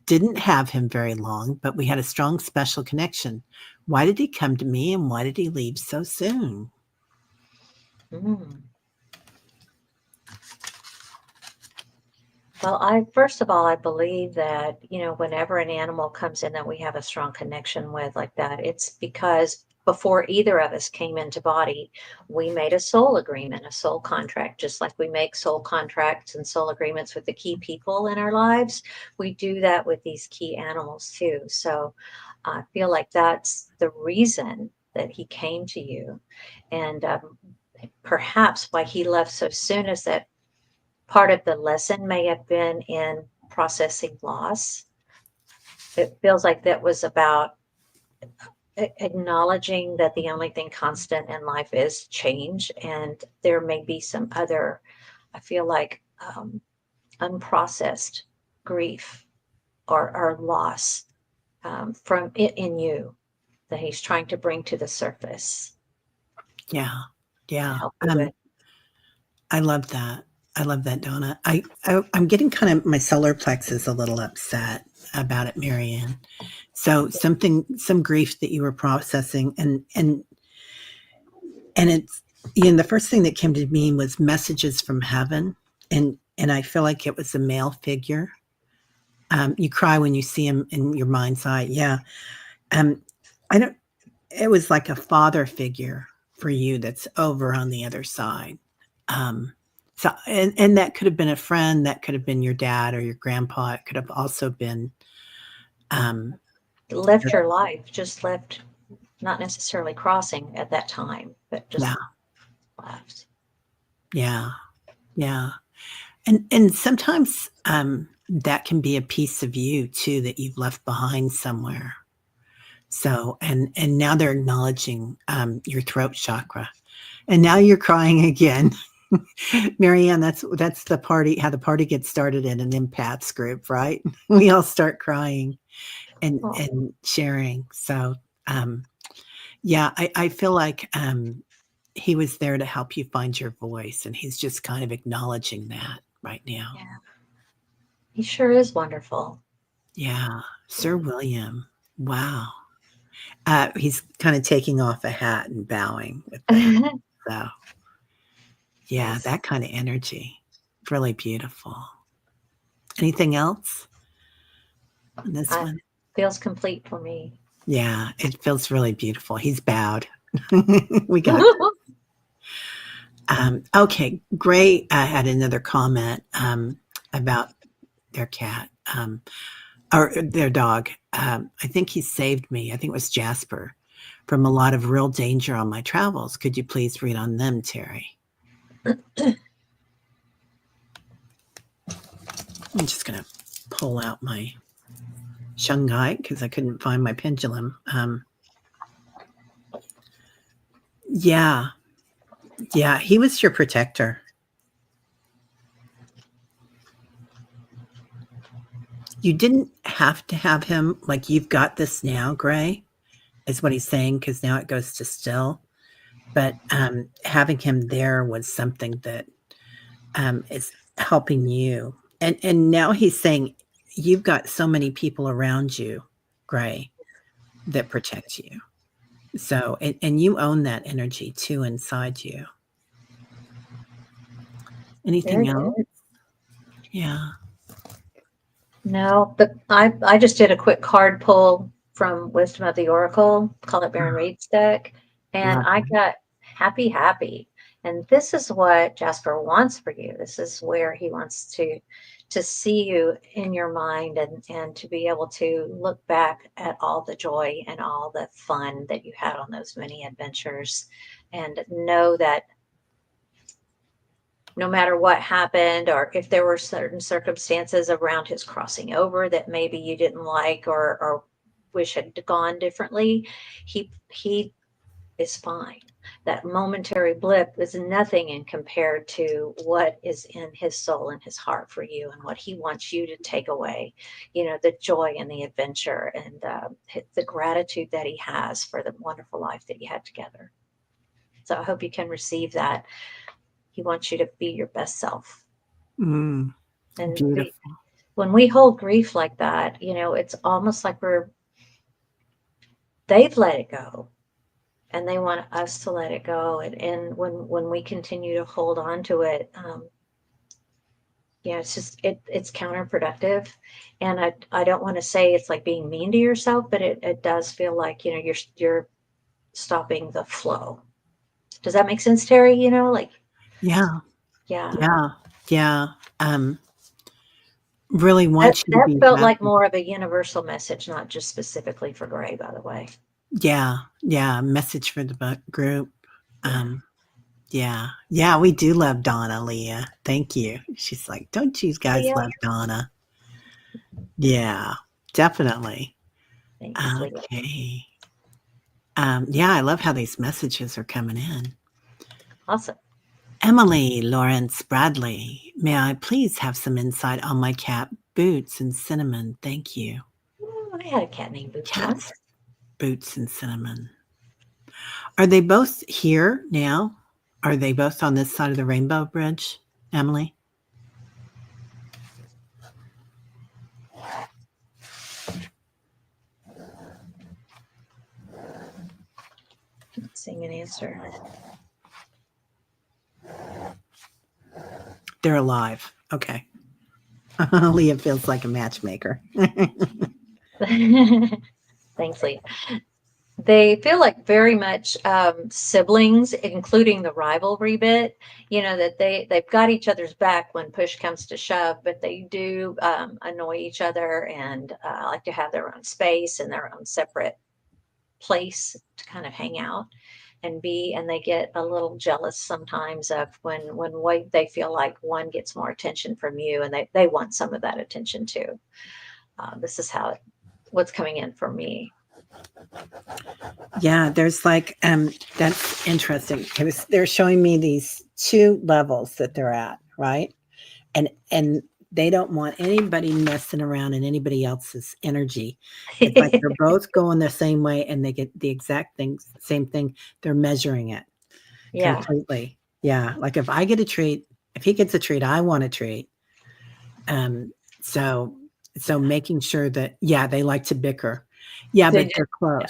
Didn't have him very long, but we had a strong special connection. Why did he come to me and why did he leave so soon? Mm. Well, first of all, I believe that, you know, whenever an animal comes in that we have a strong connection with like that, it's because before either of us came into body, we made a soul agreement, a soul contract, just like we make soul contracts and soul agreements with the key people in our lives. We do that with these key animals too. So I feel like that's the reason that he came to you. And perhaps why he left so soon is that part of the lesson may have been in processing loss. It feels like that was about acknowledging that the only thing constant in life is change, and there may be some other, I feel like, unprocessed grief or loss, from it in you, that he's trying to bring to the surface Yeah. to Yeah. help you with. I love that. I love that, Donna. I'm getting kind of my solar plexus a little upset about it, Marianne. So some grief that you were processing, and it's, you know, the first thing that came to me was messages from heaven, and I feel like it was a male figure. You cry when you see him in your mind's eye. Yeah. Um, I don't. It was like a father figure for you that's over on the other side. Um, so, and that could have been a friend, that could have been your dad or your grandpa. It could have also been, um, Left your life, just left, not necessarily crossing at that time, but just yeah, left. yeah, yeah. And sometimes that can be a piece of you too that you've left behind somewhere. So, and now they're acknowledging your throat chakra, and now you're crying again. Marianne, that's the party, how the party gets started in an empaths group, right? We all start crying Oh, and sharing. So yeah, I feel like he was there to help you find your voice, and he's just kind of acknowledging that right now. yeah. He sure is wonderful. Yeah. Sir William. Wow. He's kind of taking off a hat and bowing with the head. So yeah, Yes. that kind of energy. Really beautiful. Anything else on this I one? feels complete for me. Yeah, it feels really beautiful. He's bowed. We got okay, Gray had another comment about their cat or their dog. I think he saved me. I think it was Jasper from a lot of real danger on my travels. Could you please read on them, Teri? I'm just going to pull out my Shungite because I couldn't find my pendulum. Yeah, yeah, he was your protector. You didn't have to have him like you've got this now, Gray, is what he's saying, because now it goes to still. But having him there was something that is helping you. And now he's saying you've got so many people around you, Gray, that protect you. So, and you own that energy too inside you. Anything Very else? good. Yeah. No, but I just did a quick card pull from Wisdom of the Oracle, call it Baron Oh, Reed's deck, and love I it. got happy, happy. And this is what Jasper wants for you. This is where he wants to see you in your mind and to be able to look back at all the joy and all the fun that you had on those many adventures and know that no matter what happened, or if there were certain circumstances around his crossing over that maybe you didn't like or wish had gone differently, he is fine. That momentary blip is nothing in compared to what is in his soul and his heart for you and what he wants you to take away. You know, the joy and the adventure and the gratitude that he has for the wonderful life that you had together. So I hope you can receive that. He wants you to be your best self. Mm, And beautiful. when we hold grief like that, you know, it's almost like they've let it go and they want us to let it go. And when we continue to hold on to it, yeah, it's just, it's counterproductive. And I don't want to say it's like being mean to yourself, but it does feel like, you know, you're stopping the flow. Does that make sense, Terry? You know, like, Yeah. yeah, Yeah. Yeah. Really that, want you to that be felt like happy. more of a universal message, not just specifically for Gray, by the way. Yeah. Yeah. Message for the group. Yeah. Um, yeah. Yeah. We do love Donna, Leah. Thank you. She's like, don't you guys Leah. love Donna? Yeah. Definitely. Thanks, Leah. Okay. Yeah. I love how these messages are coming in. Awesome. Emily Lawrence Bradley, may I please have some insight on my cat, Boots and Cinnamon? Thank you. I had a cat named Boots Cats, once. Boots and Cinnamon. Are they both here now? Are they both on this side of the Rainbow Bridge, Emily? Not seeing an answer. They're alive. Okay. Leah feels like a matchmaker. Thanks, Leah. They feel like very much siblings, including the rivalry bit. You know that they've got each other's back when push comes to shove, but they do annoy each other and like to have their own space and their own separate place to kind of hang out and be. And they get a little jealous sometimes of when they feel like one gets more attention from you, and they want some of that attention too. This is what's coming in for me. Yeah, there's like that's interesting because they're showing me these two levels that they're at, right? And they don't want anybody messing around in anybody else's energy. It's like they're both going the same way and they get the exact same thing. They're measuring it Yeah. completely. Yeah, like if I get a treat, if he gets a treat, I want a treat. Um, so so making sure that yeah, they like to bicker. Yeah, They but do. they're Yeah.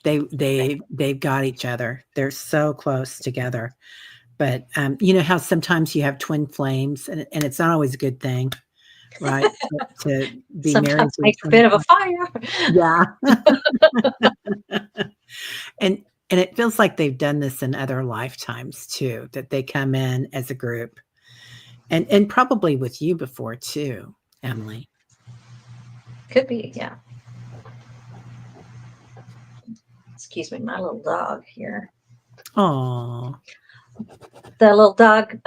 close. They've got each other. They're so close together. But you know how sometimes you have twin flames, and it's not always a good thing, right? To be married Sometimes to a makes a twin bit of a flame. fire. Yeah, and it feels like they've done this in other lifetimes too. That they come in as a group, and probably with you before too, Emily. Could be, yeah. Excuse me, my little dog here. Oh, The little dog,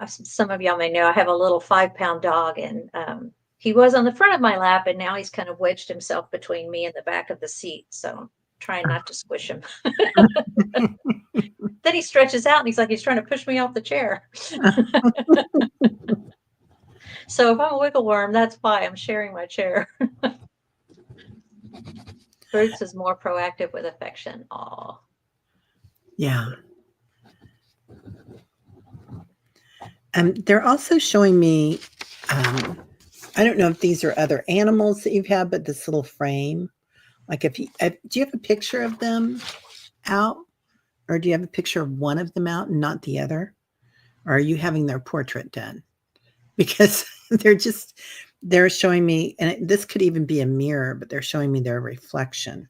some of y'all may know, I have a little 5-pound dog, and he was on the front of my lap, and now he's kind of wedged himself between me and the back of the seat. So I'm trying not to squish him. Then he stretches out and he's like, he's trying to push me off the chair. So if I'm a wiggle worm, that's why I'm sharing my chair. Bruce is more proactive with affection. Aw. yeah. They're also showing me, I don't know if these are other animals that you've had, but this little frame. Like do you have a picture of them out? Or do you have a picture of one of them out and not the other? Or are you having their portrait done? Because they're showing me, and this could even be a mirror, but they're showing me their reflection.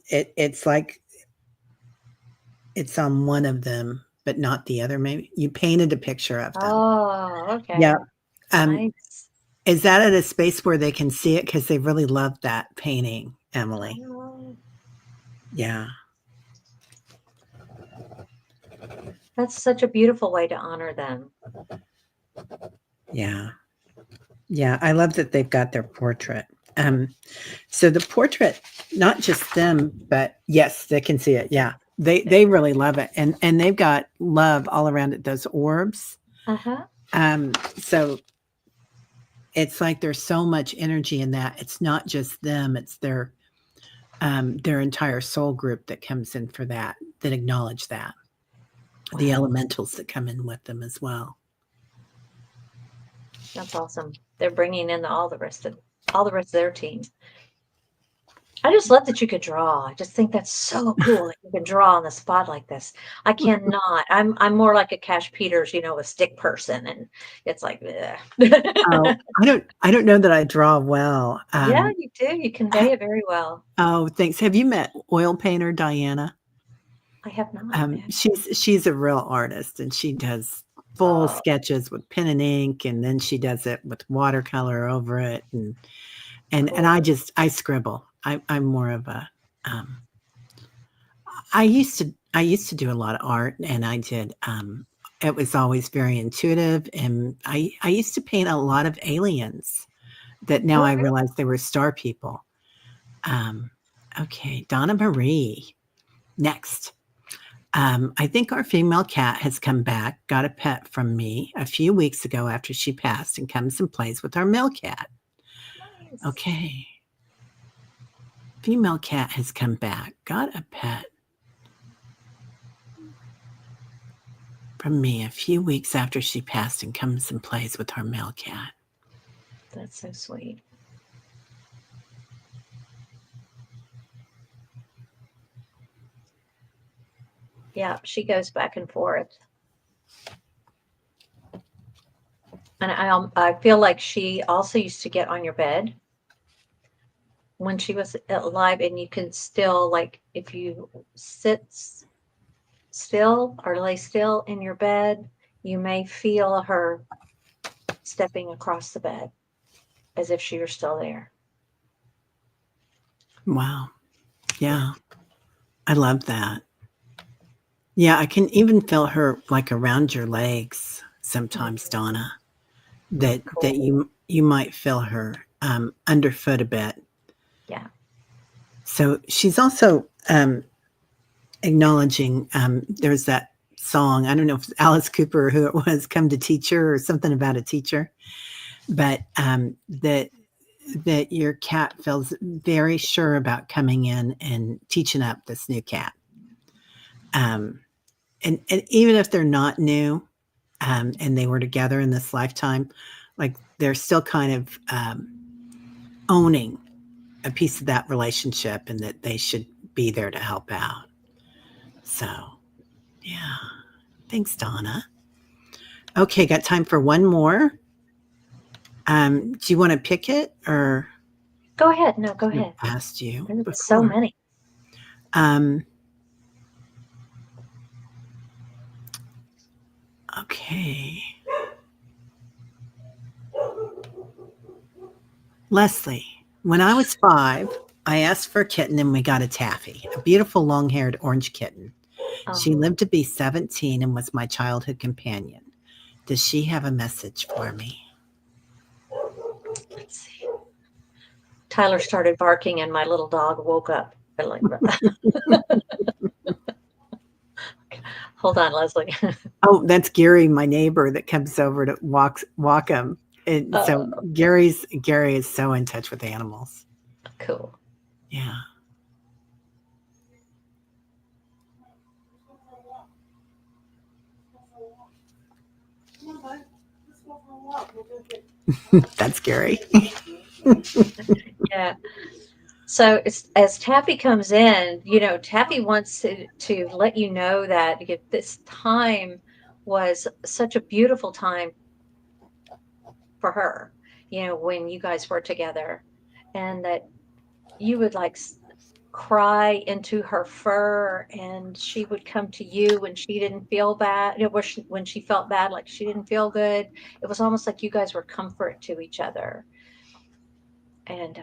It's like it's on one of them, but not the other. Maybe you painted a picture of them. Oh, okay. Yeah. Nice. Is that at a space where they can see it? Because they really love that painting, Emily. Oh, Yeah. that's such a beautiful way to honor them. Yeah. Yeah. I love that they've got their portrait. So the portrait, not just them, but yes, they can see it. Yeah. They really love it. And they've got love all around it, those orbs. Uh-huh. So it's like there's so much energy in that. It's not just them, it's their entire soul group that comes in for that acknowledge that. Wow. The elementals that come in with them as well. That's awesome. They're bringing in all the rest of their team. I just love that you could draw. I just think that's so cool that you can draw on the spot like this. I cannot. I'm more like a Cash Peters, a stick person, and it's like, oh, I don't know that I draw well. Yeah, you do. You convey it very well. Oh, thanks. Have you met oil painter Diana? I have not. She's a real artist, and she does full sketches with pen and ink, and then she does it with watercolor over it, and I scribble. I'm more of a I used to do a lot of art, and I did it was always very intuitive, and I used to paint a lot of aliens that now I realize they were star people. Okay, Donna Marie. Next. I think our female cat has come back, got a pet from me a few weeks ago after she passed, and comes and plays with our male cat. Nice. Okay. Female cat has come back, got a pet from me a few weeks after she passed, and comes and plays with our male cat. That's so sweet. Yeah, she goes back and forth. And I feel like she also used to get on your bed when she was alive, and you can still, like, if you sit still or lay still in your bed, you may feel her stepping across the bed as if she were still there. Wow. Yeah. I love that. Yeah, I can even feel her like around your legs sometimes, Donna. That you might feel her underfoot a bit. Yeah. So she's also acknowledging there's that song, I don't know if it's Alice Cooper or who it was, Come to Teacher, or something about a teacher, but that your cat feels very sure about coming in and teaching up this new cat. And even if they're not new, and they were together in this lifetime, like they're still kind of owning a piece of that relationship, and that they should be there to help out. So, yeah. Thanks, Donna. Okay, got time for one more. Do you want to pick it, or? Go ahead. No, go ahead. I asked you. There's so many. Okay. Leslie, when I was 5, I asked for a kitten, and we got a Taffy, a beautiful long-haired orange kitten. She lived to be 17 and was my childhood companion. Does she have a message for me? Let's see. Tyler started barking, and my little dog woke up. Hold on, Leslie. Oh, that's Gary, my neighbor that comes over to walk him. And so Gary is so in touch with animals. Cool. Yeah. That's scary. Yeah. So it's, as Taffy comes in, Taffy wants to let you know that this time was such a beautiful time for her, when you guys were together, and that you would like cry into her fur, and she would come to you when she didn't feel bad, when she felt bad, like she didn't feel good. It was almost like you guys were comfort to each other. And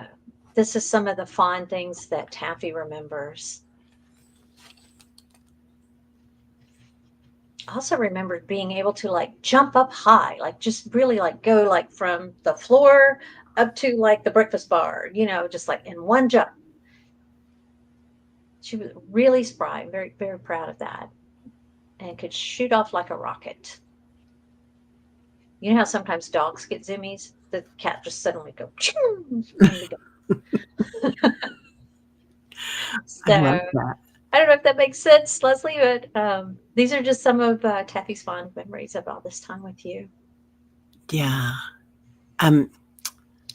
this is some of the fond things that Taffy remembers. I also remember being able to like jump up high, like just really like go like from the floor up to like the breakfast bar, just like in one jump. She was really spry, very, very proud of that, and could shoot off like a rocket. You know how sometimes dogs get zimmies? The cat just suddenly go, and we go. I love So that. I don't know if that makes sense, Leslie, but these are just some of Taffy's fond memories of all this time with you. Yeah. Um,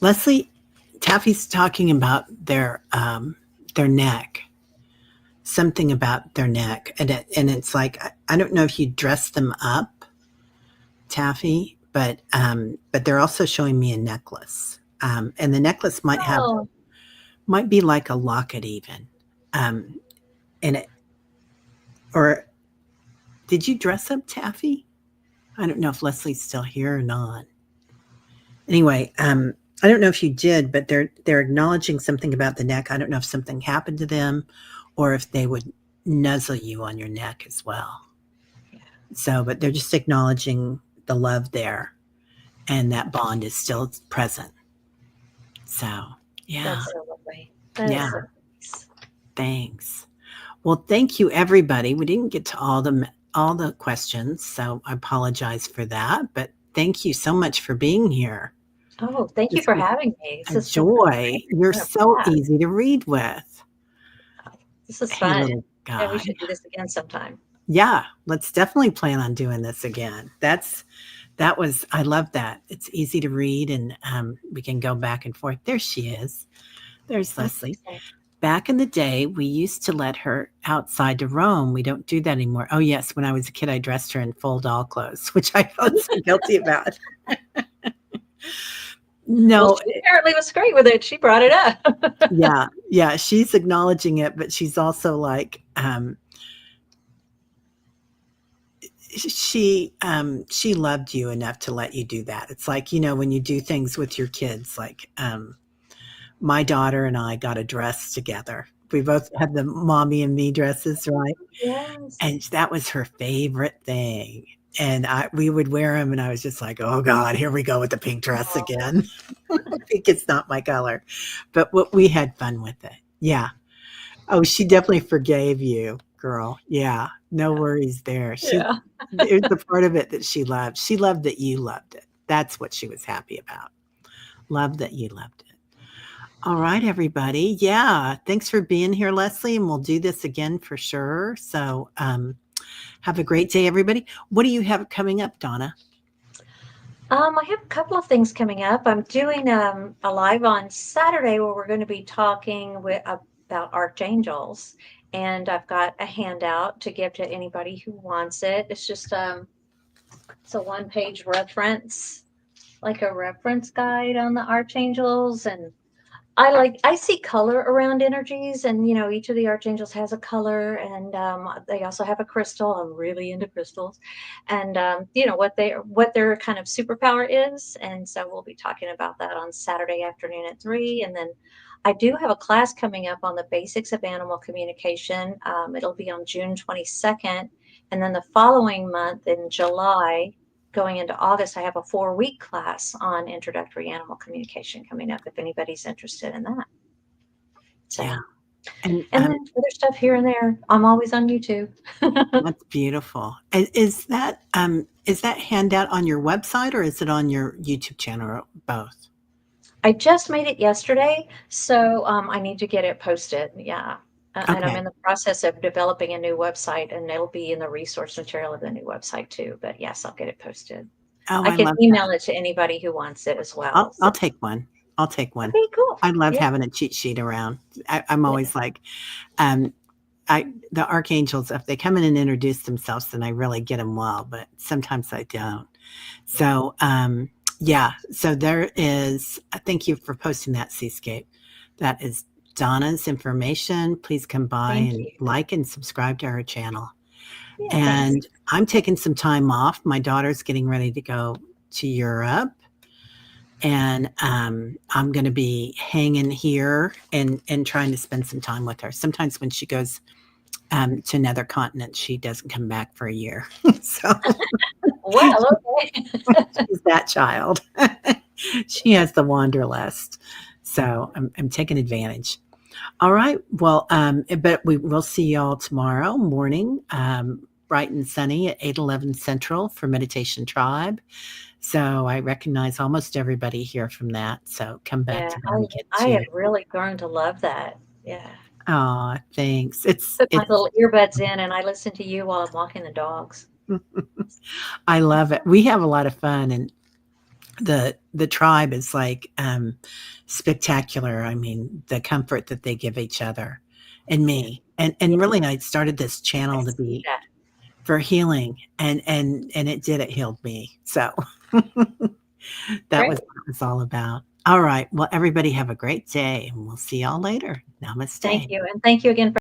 Leslie, Taffy's talking about their neck, something about their neck, and it's like I don't know if you dress them up, Taffy, but they're also showing me a necklace, and the necklace Oh, might be like a locket even, um, and it or did you dress up Taffy? I don't know if Leslie's still here or not. Anyway, I don't know if you did, but they're acknowledging something about the neck. I don't know if something happened to them, or if they would nuzzle you on your neck as well. yeah, So, but they're just acknowledging the love there, and that bond is still present. So, yeah, that's so lovely. That is yeah. so nice. Thanks. Well, thank you, everybody. We didn't get to all the questions, so I apologize for that. But thank you so much for being here. Oh, thank you This for was having me. This a has been so joy. great. You're What a so blast. easy to read with. This is Hey, fun. little Yeah, we guy. should do this again sometime. Yeah, let's definitely plan on doing this again. That was I love that. It's easy to read, and we can go back and forth. There she is. There's Leslie. Okay. Back in the day, we used to let her outside to roam. We don't do that anymore. Oh yes, when I was a kid, I dressed her in full doll clothes, which I felt so guilty about. Well, No, she apparently was great with it. She brought it up. yeah, yeah, she's acknowledging it, but she's also like, she loved you enough to let you do that. It's like, when you do things with your kids, like my daughter and I got a dress together. We both had the mommy and me dresses, right? Yes. And that was her favorite thing. And we would wear them, and I was just like, "Oh God, here we go with the pink dress Oh, again." Pink is not my color, but we had fun with it. Yeah. Oh, she definitely forgave you, girl. Yeah, no worries there. yeah. There's the part of it that she loved. She loved that you loved it. That's what she was happy about. Loved that you loved it. All right, everybody. Yeah, thanks for being here, Leslie, and we'll do this again for sure. So, have a great day, everybody. What do you have coming up, Donna? I have a couple of things coming up. I'm doing a live on Saturday where we're going to be talking about archangels, and I've got a handout to give to anybody who wants it. It's just it's a one-page reference, like a reference guide on the archangels, and I see color around energies, and each of the archangels has a color, and they also have a crystal. I'm really into crystals, and what their kind of superpower is, and so we'll be talking about that on Saturday afternoon at 3. And then I do have a class coming up on the basics of animal communication. It'll be on June 22nd, and then the following month in July, going into August, I have a 4-week class on introductory animal communication coming up if anybody's interested in that. Yeah, So, and and then other stuff here and there. I'm always on YouTube. that's beautiful. Is that handout on your website, or is it on your YouTube channel, or both? I just made it yesterday, so I need to get it posted. Yeah. And I'm Okay. in the process of developing a new website, and it'll be in the resource material of the new website too. But yes, I'll get it posted. Oh, I I can love that. email it to anybody who wants it as well. I'll So, take one. I'll take one. okay, cool. I love Yeah, having a cheat sheet around. I'm yeah, always like, um, the archangels, if they come in and introduce themselves, then I really get them well, but sometimes I don't. So, yeah. So there is. Thank you for posting that, Seascape. That is Donna's information. Please come by thank and you. like and subscribe to her channel. Yeah, thanks. And I'm taking some time off. My daughter's getting ready to go to Europe, and I'm going to be hanging here and trying to spend some time with her. Sometimes when she goes to another continent, she doesn't come back for a year. So Well, okay. she's that child. She has the wanderlust. So I'm taking advantage. All right. Well, but we will see y'all tomorrow morning, bright and sunny at 8:11 Central for Meditation Tribe. So I recognize almost everybody here from that. So come back Yeah, to that again I have too. really grown to love that. Yeah. Oh, thanks. Put my little earbuds in and I listen to you while I'm walking the dogs. I love it. We have a lot of fun, and the tribe is like spectacular. I mean, the comfort that they give each other and Yeah, me. And yeah, really I started this I channel to see be that. for healing, and it healed me. So that was Great. what it was all about. All right. Well, everybody have a great day, and we'll see y'all later. Thank Namaste. you. And thank you again for